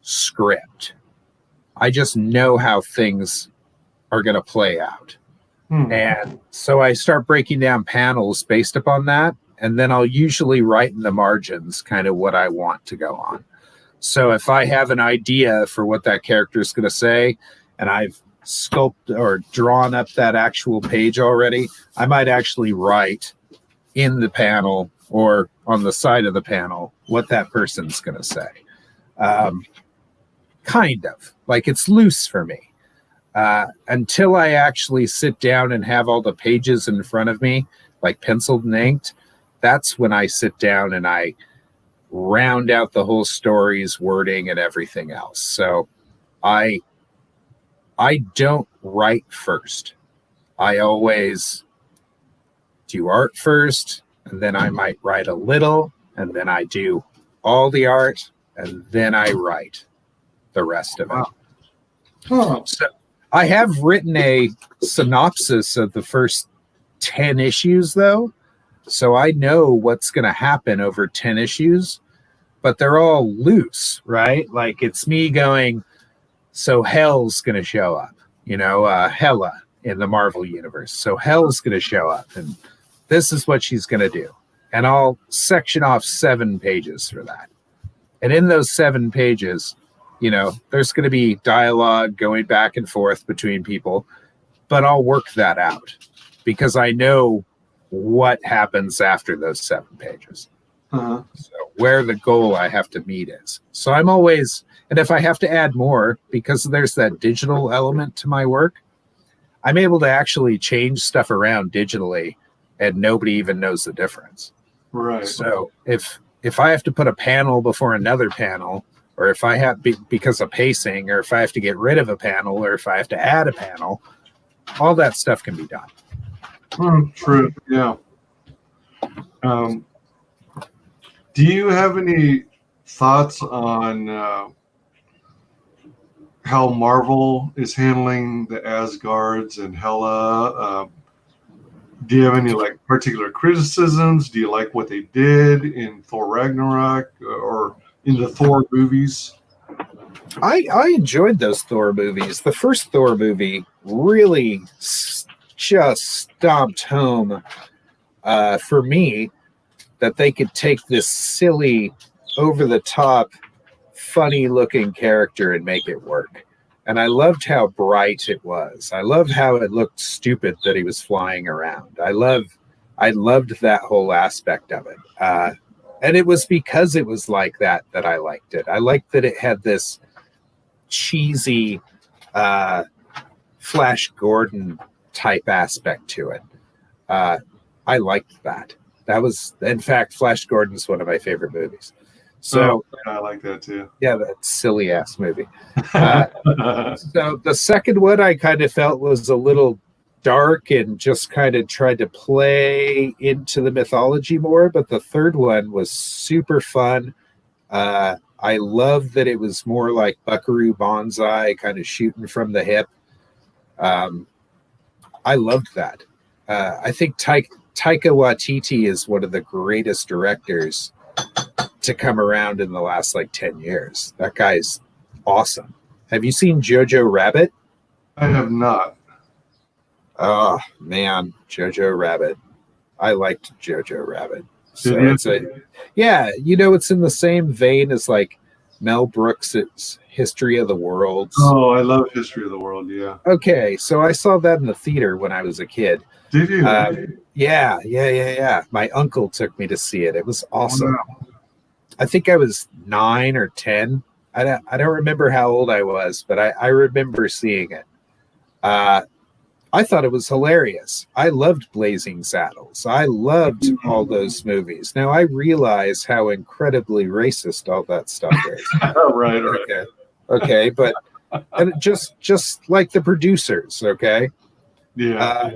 script. I just know how things are going to play out. And so I start breaking down panels based upon that. And then I'll usually write in the margins kind of what I want to go on. So if I have an idea for what that character is going to say, and I've sculpted or drawn up that actual page already, I might actually write in the panel or on the side of the panel what that person's going to say. Kind of. Like, it's loose for me. Until I actually sit down and have all the pages in front of me, like penciled and inked, that's when I sit down and I round out the whole story's wording and everything else. So I don't write first. I always do art first, and then I might write a little, and then I do all the art, and then I write the rest of it. Oh. So I have written a synopsis of the first 10 issues, though. So I know what's going to happen over 10 issues, but they're all loose, right? Like, it's me going, so Hell's going to show up, Hela in the Marvel universe. So Hell's going to show up, and this is what she's going to do. And I'll section off 7 pages for that. And in those 7 pages, there's going to be dialogue going back and forth between people, but I'll work that out because I know what happens after those 7 pages. So where the goal I have to meet is. So I'm always, and if I have to add more, because there's that digital element to my work, I'm able to actually change stuff around digitally and nobody even knows the difference. Right. So if I have to put a panel before another panel, or if I have, because of pacing, or if I have to get rid of a panel, or if I have to add a panel, all that stuff can be done. True. Yeah. Do you have any thoughts on how Marvel is handling the Asgards and Hela? Do you have any particular criticisms? Do you like what they did in Thor Ragnarok or in the Thor movies? I enjoyed those Thor movies. The first Thor movie really just stomped home for me that they could take this silly, over-the-top, funny-looking character and make it work. And I loved how bright it was. I loved how it looked stupid that he was flying around. I loved that whole aspect of it. And it was because it was like that I liked it. I liked that it had this cheesy Flash Gordon type aspect to it. I liked that. That was, in fact, Flash Gordon's one of my favorite movies. So I like that too. yeah, that silly ass movie. So the second one I kind of felt was a little dark and just kind of tried to play into the mythology more, but the third one was super fun. I love that it was more like Buckaroo Banzai, kind of shooting from the hip. I loved that. I think Taika Waititi is one of the greatest directors to come around in the last like 10 years. That guy's awesome. Have you seen Jojo Rabbit? I have not. Oh man, Jojo Rabbit. I liked Jojo Rabbit. So Did you? it's it's in the same vein as like Mel Brooks's History of the Worlds. Oh, I love History of the World. Yeah. Okay, so I saw that in the theater when I was a kid. Did you? Yeah. My uncle took me to see it. It was awesome. Wow. I think I was 9 or 10. I don't remember how old I was, but I remember seeing it. I thought it was hilarious. I loved Blazing Saddles. I loved all those movies. Now I realize how incredibly racist all that stuff is. Right. Okay, but and just like the producers, okay? Yeah.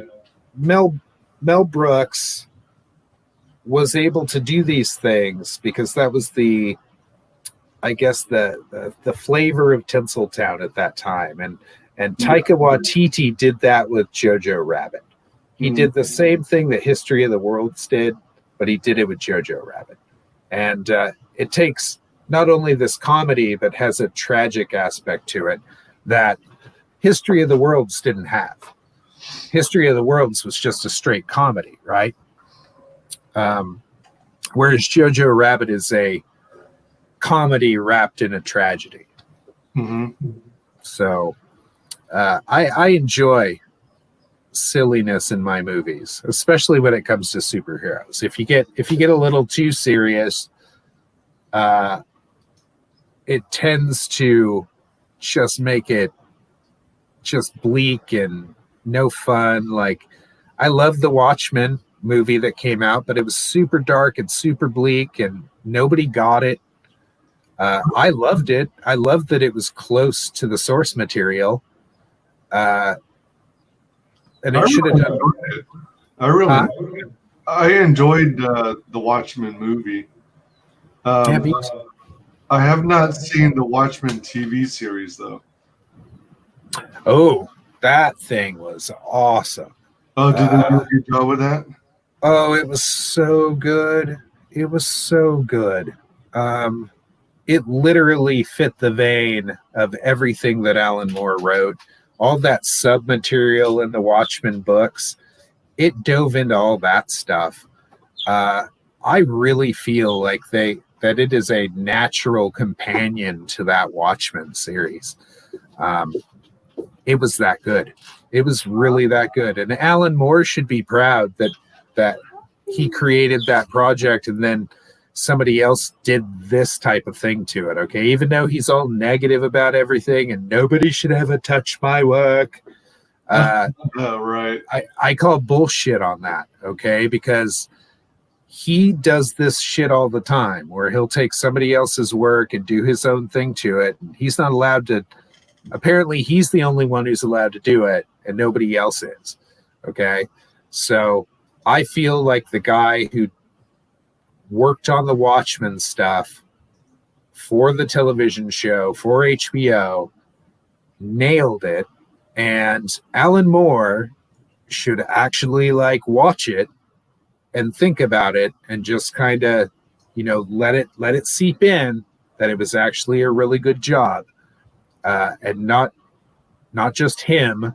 Mel Brooks was able to do these things because that was the flavor of Tinseltown at that time. And Taika Waititi did that with Jojo Rabbit. He did the same thing that History of the Worlds did, but he did it with Jojo Rabbit. And it takes not only this comedy, but has a tragic aspect to it that History of the Worlds didn't have. History of the Worlds was just a straight comedy, right? Whereas Jojo Rabbit is a comedy wrapped in a tragedy. Mm-hmm. So I enjoy silliness in my movies, especially when it comes to superheroes. If you get a little too serious, it tends to just make it just bleak and no fun. Like I love the Watchmen movie that came out, but it was super dark and super bleak and nobody got it. I loved it. I loved that it was close to the source material. And it should have done it. I enjoyed the Watchmen movie. I have not seen the Watchmen TV series though. Oh, that thing was awesome. Oh, did they do a good job with that? Oh, it was so good. It was so good. It literally fit the vein of everything that Alan Moore wrote. All that sub-material in the Watchmen books, it dove into all that stuff. I really feel like that it is a natural companion to that Watchmen series. It was that good. It was really that good. And Alan Moore should be proud that he created that project and then somebody else did this type of thing to it. Okay. Even though he's all negative about everything and nobody should ever touch my work. Right. I call bullshit on that. Okay. Because he does this shit all the time where he'll take somebody else's work and do his own thing to it. He's not allowed to. Apparently he's the only one who's allowed to do it and nobody else is. Okay. So I feel like the guy who worked on the Watchmen stuff for the television show for HBO nailed it, and Alan Moore should actually like watch it and think about it and just kind of let it seep in that it was actually a really good job, and not just him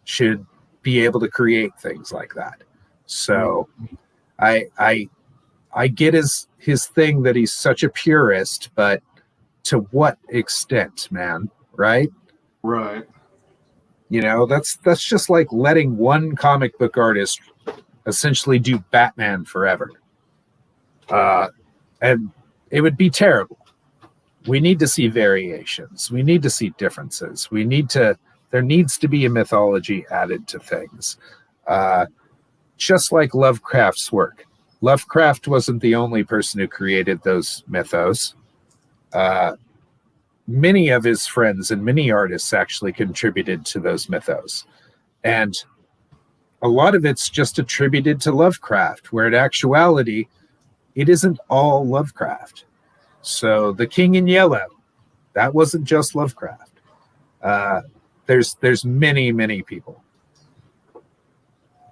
should be able to create things like that. So I get his thing that he's such a purist, but to what extent, man? Right? Right. That's just like letting one comic book artist essentially do Batman forever. And it would be terrible. We need to see variations. We need to see differences. There needs to be a mythology added to things. Just like Lovecraft's work. Lovecraft wasn't the only person who created those mythos. Many of his friends and many artists actually contributed to those mythos. And a lot of it's just attributed to Lovecraft, where in actuality, it isn't all Lovecraft. So the King in Yellow, that wasn't just Lovecraft. There's many people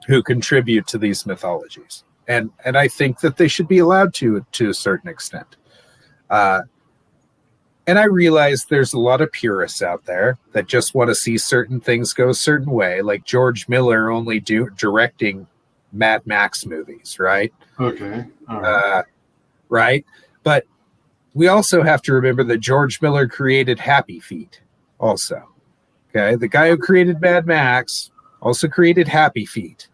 who contribute to these mythologies. And I think that they should be allowed to a certain extent. And I realize there's a lot of purists out there that just want to see certain things go a certain way, like George Miller only directing Mad Max movies, right? Okay. All right. Right? But we also have to remember that George Miller created Happy Feet also. Okay? The guy who created Mad Max also created Happy Feet.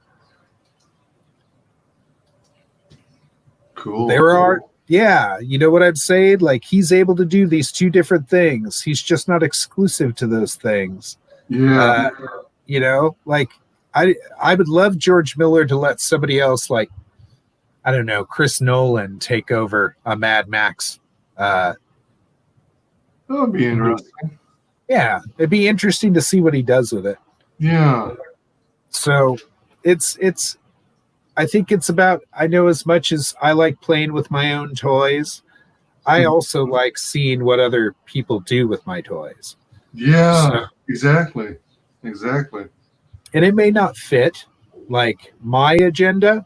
Cool. There are, yeah, you know what I'm saying? Like, he's able to do these two different things. He's just not exclusive to those things. Yeah. You know, like, I would love George Miller to let somebody else, like, I don't know, Chris Nolan take over a Mad Max. That would be interesting. Yeah, it'd be interesting to see what he does with it. Yeah. So it's I think it's about, I know as much as I like playing with my own toys, I also like seeing what other people do with my toys. Yeah, exactly. Exactly. And it may not fit like my agenda,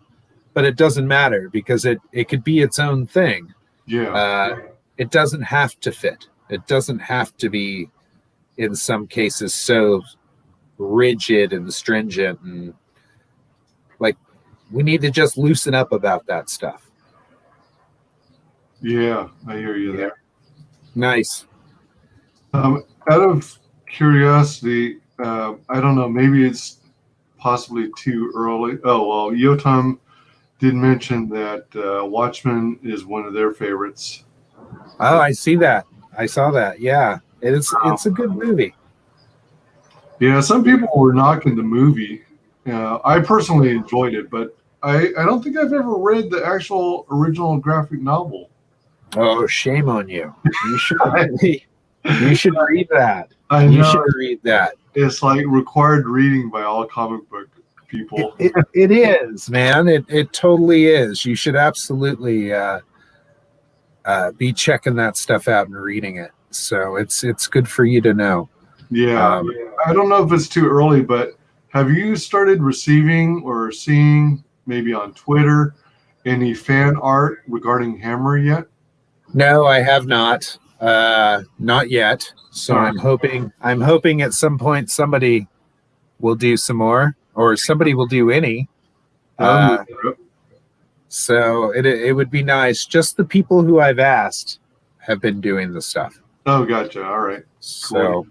but it doesn't matter because it could be its own thing. Yeah. It doesn't have to fit. It doesn't have to be, in some cases, so rigid and stringent, and like, we need to just loosen up about that stuff. Yeah, I hear you there. Nice. Out of curiosity, I don't know, maybe it's possibly too early. Oh, well, Yotam did mention that Watchmen is one of their favorites. Oh, I see that. I saw that. Yeah, it's a good movie. Yeah, some people were knocking the movie. I personally enjoyed it, but I don't think I've ever read the actual original graphic novel. Oh, shame on you. You should you should read that. I You know. should read that. It's like required reading by all comic book people. It is, man. It totally is. You should absolutely be checking that stuff out and reading it. So it's good for you to know. Yeah. I don't know if it's too early, but have you started receiving or seeing, maybe on Twitter, any fan art regarding Hammer yet? No, I have not. Not yet. So I'm hoping at some point somebody will do some more, or somebody will do any. So it would be nice. Just the people who I've asked have been doing the stuff. Oh, gotcha. All right. So Cool.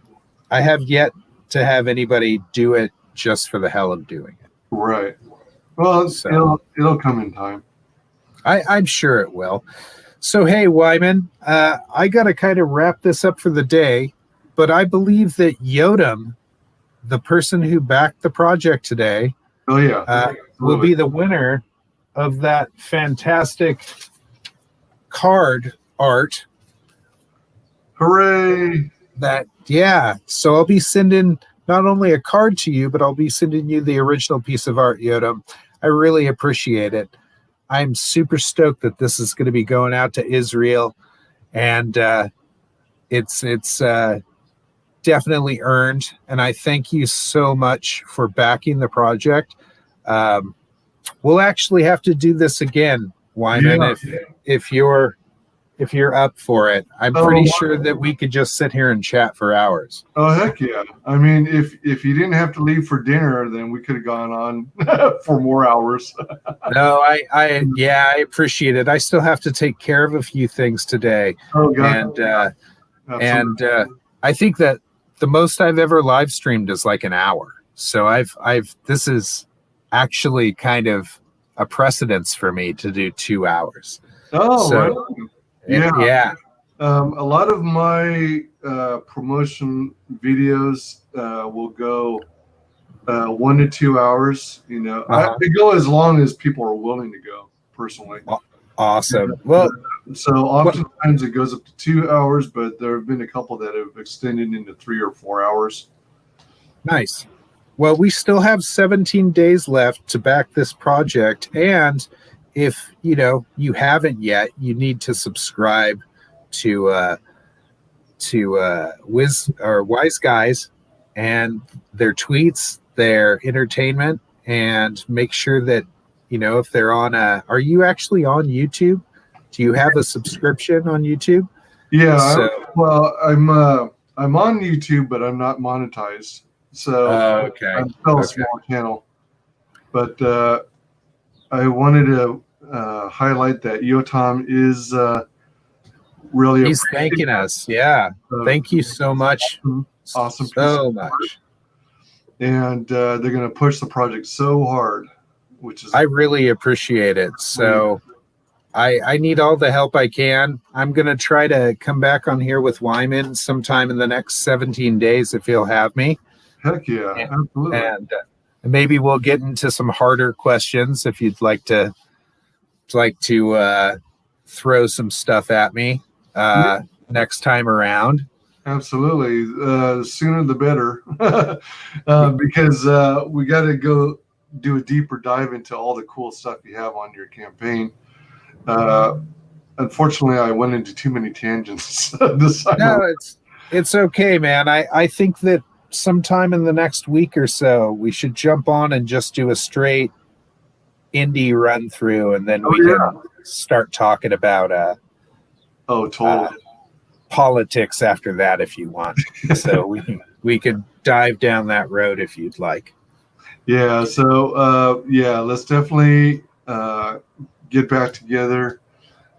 I have yet to have anybody do it just for the hell of doing it. Right. Well, So- it'll come in time. I'm sure it will. So, hey, Wyman, I got to kind of wrap this up for the day, but I believe that Yotam, the person who backed the project today, Oh, yeah. will be the winner of that fantastic card art. Hooray. So I'll be sending not only a card to you, but I'll be sending you the original piece of art, Yotam. I really appreciate it. I'm super stoked that this is going to be going out to Israel, and it's definitely earned. And I thank you so much for backing the project. We'll actually have to do this again, Wyman, if you're up for it. I'm pretty sure that we could just sit here and chat for hours. Oh, heck yeah. I mean, if you didn't have to leave for dinner, then we could have gone on for more hours. No, I appreciate it. I still have to take care of a few things today. Oh, God. And I think that the most I've ever live streamed is like an hour. So this is actually kind of a precedence for me to do 2 hours. Oh, So- right. Yeah. A lot of my promotion videos will go 1 to 2 hours. You know, Uh-huh. they go as long as people are willing to go. personally. Awesome. Well, so oftentimes it goes up to 2 hours, but there have been a couple that have extended into 3 or 4 hours. Nice. Well, we still have 17 days left to back this project, and if you haven't yet, you need to subscribe to WyzGyz and their tweets, their entertainment, and make sure that if they're on are you actually on YouTube? Do you have a subscription on YouTube? Yeah, I'm on YouTube, but I'm not monetized. So okay. I'm still a small channel. But I wanted to highlight that Yotam is really he's thanking us. Yeah. Thank you so much. Awesome. So much. And they're going to push the project so hard, which is I really appreciate it. So I need all the help I can. I'm going to try to come back on here with Wyman sometime in the next 17 days if he'll have me. Heck yeah, absolutely. And maybe we'll get into some harder questions if you'd like to throw some stuff at me next time around. Absolutely. The sooner the better. Because we got to go do a deeper dive into all the cool stuff you have on your campaign. Unfortunately, I went into too many tangents this time. No, it's okay, man. I think that sometime in the next week or so, we should jump on and just do a straight indie run through, and then we can start talking about totally. Politics after that if you want. So we could dive down that road if you'd like. Yeah. So let's definitely get back together,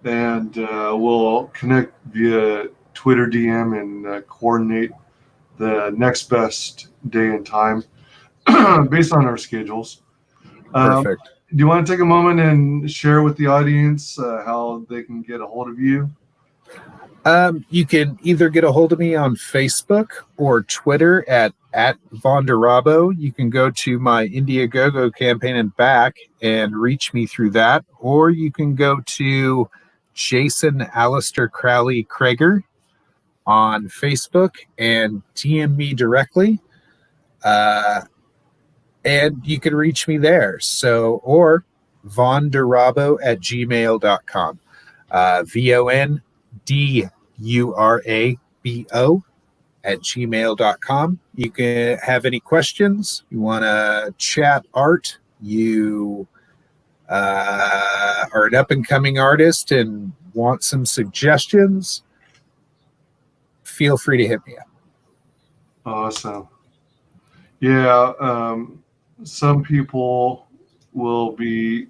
and we'll connect via Twitter DM and coordinate the next best day and time based on our schedules. Perfect. Do you want to take a moment and share with the audience how they can get a hold of you? You can either get a hold of me on Facebook or Twitter at Vonderabo. You can go to my Indiegogo campaign and back and reach me through that, or you can go to Jason Alistair Crowley Crager on Facebook and DM me directly. And you can reach me there. So, or vonderabo@gmail.com. VONDURABO@gmail.com. You can have any questions. You want to chat art. You are an up-and-coming artist and want some suggestions. Feel free to hit me up. Awesome. Yeah. Some people will be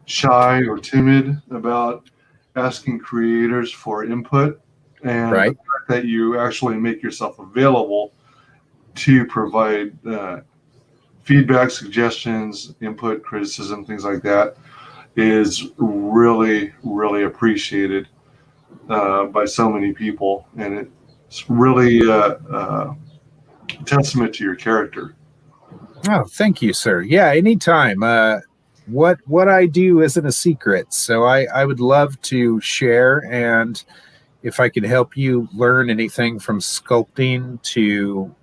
shy or timid about asking creators for input, and the fact that you actually make yourself available to provide feedback, suggestions, input, criticism, things like that is really, really appreciated by so many people, and it's really a testament to your character. Oh, thank you, sir. Yeah, anytime. What I do isn't a secret, so I would love to share, and if I can help you learn anything from sculpting to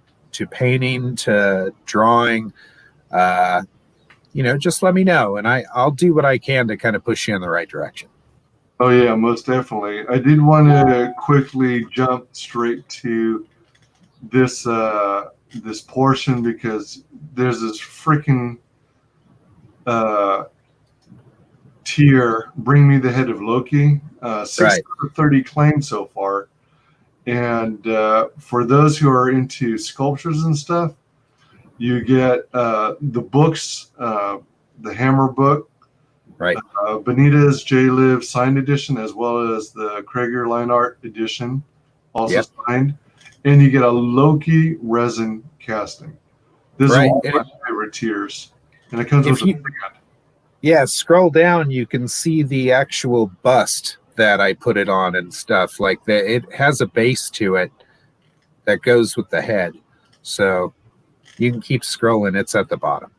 painting to drawing, just let me know, and I'll do what I can to kind of push you in the right direction. Oh yeah, most definitely. I did want to quickly jump straight to this this portion because there's this freaking tier, Bring Me the Head of Loki, 630 claims so far. And for those who are into sculptures and stuff, you get the books, the Hammer book, Benita's J-Live signed edition, as well as the Crager line art edition, also signed. And you get a Loki resin casting. This is one of my favorite tiers. And it comes with a band. Yeah, scroll down, you can see the actual bust that I put it on and stuff like that. It has a base to it that goes with the head. So you can keep scrolling. It's at the bottom.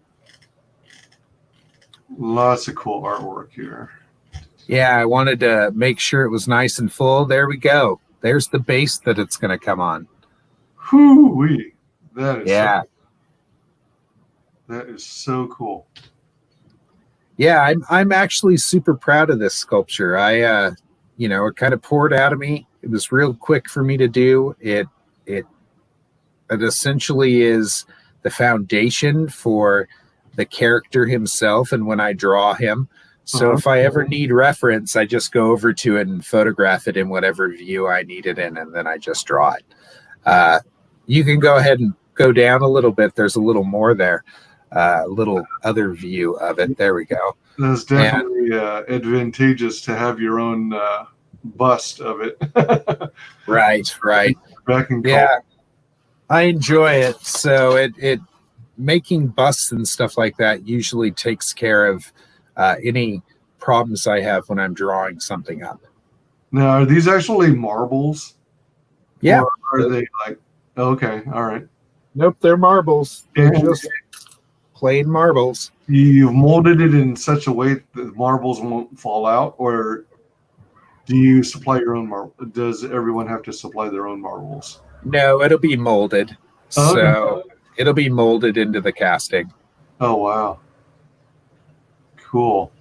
Lots of cool artwork here. Yeah, I wanted to make sure it was nice and full. There we go. There's the base that it's going to come on. Whoo-wee. That is Yeah. that is so cool. Yeah, I'm actually super proud of this sculpture. It kind of poured out of me. It was real quick for me to do. It essentially is the foundation for the character himself and when I draw him. So if I ever need reference, I just go over to it and photograph it in whatever view I need it in, and then I just draw it. You can go ahead and go down a little bit. There's a little more there, a little other view of it. There we go. That's definitely advantageous to have your own bust of it. Right. Back in Yeah, I enjoy it. So it making busts and stuff like that usually takes care of any problems I have when I'm drawing something up. Now, are these actually marbles? Yeah. Or are they like, okay, all right. Nope, they're marbles. They're And just plain marbles. you've molded it in such a way that the marbles won't fall out, or do you supply your own marble? Does everyone have to supply their own marbles? No, it'll be molded. Oh, okay. So it'll be molded into the casting. Oh, wow. Cool.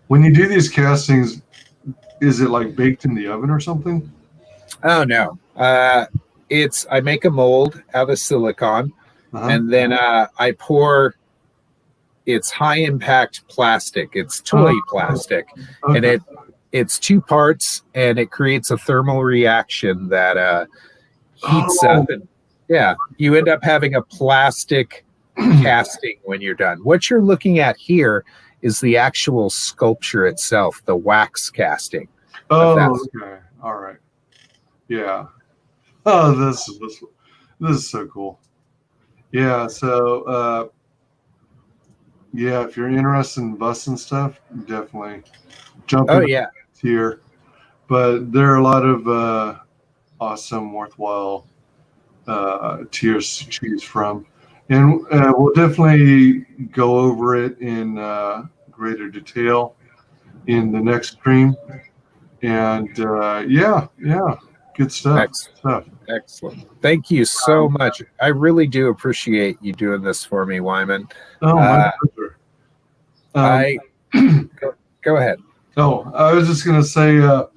When you do these castings, is it like baked in the oven or something? Oh no. I make a mold out of silicone, and then I pour. It's high impact plastic. It's toy plastic, Okay. and it's 2 parts, and it creates a thermal reaction that heats up, and you end up having a plastic casting when you're done. What you're looking at here is the actual sculpture itself, the wax casting. Oh, okay. All right. Yeah. Oh, this is so cool. Yeah. So, if you're interested in busts and stuff, definitely jump in here. But there are a lot of awesome, worthwhile tiers to choose from, and we'll definitely go over it in greater detail in the next stream. And good stuff. Excellent. Thank you so much. I really do appreciate you doing this for me, Wyman. Oh, my pleasure. Go ahead. Oh, I was just gonna say, to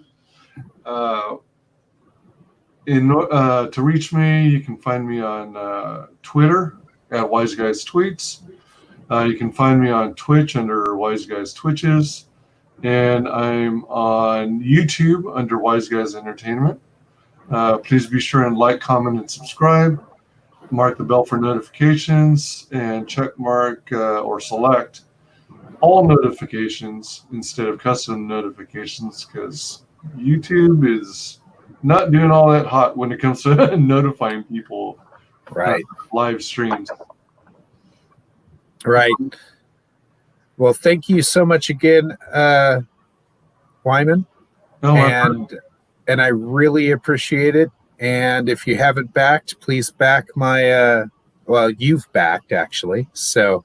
reach me, you can find me on Twitter at WyzGyz Tweets. You can find me on Twitch under WyzGyz Twitches, and I'm on YouTube under WyzGyz Entertainment. Please be sure and like, comment, and subscribe. Mark the bell for notifications, and check mark or select all notifications instead of custom notifications, because YouTube is not doing all that hot when it comes to notifying people live streams. Right. Well, thank you so much again, Wyman. And I really appreciate it. And if you haven't backed, please back my you've backed actually. So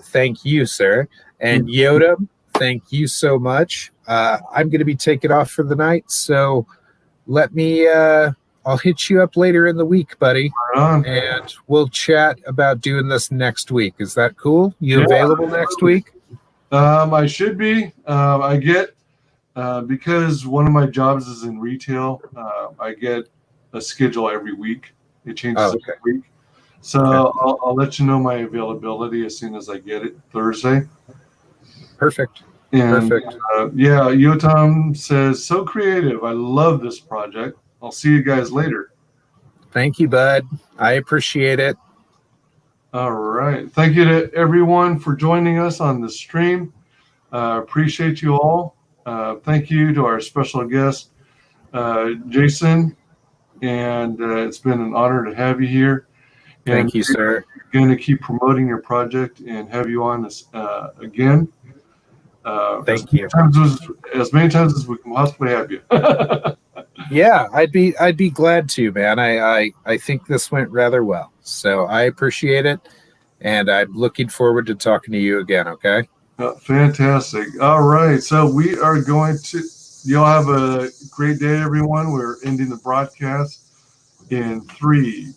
thank you, sir. And Yoda, thank you so much. I'm going to be taking off for the night, so let me I'll hit you up later in the week, buddy. And we'll chat about doing this next week. Is that cool? You available next week? I should be. I get because one of my jobs is in retail, I get a schedule every week. It changes every week. So I'll let you know my availability as soon as I get it Thursday. Perfect. And Yotam says, so creative. I love this project. I'll see you guys later. Thank you, bud. I appreciate it. All right. Thank you to everyone for joining us on the stream. Appreciate you all. Thank you to our special guest, Jason. And it's been an honor to have you here. And thank you, sir. We're going to keep promoting your project and have you on this again. Thank you. As many times as we can possibly have you. Yeah, I'd be glad to, man. I think this went rather well. So I appreciate it. And I'm looking forward to talking to you again, okay? Fantastic. All right. So we are going to, y'all have a great day, everyone. We're ending the broadcast in 3,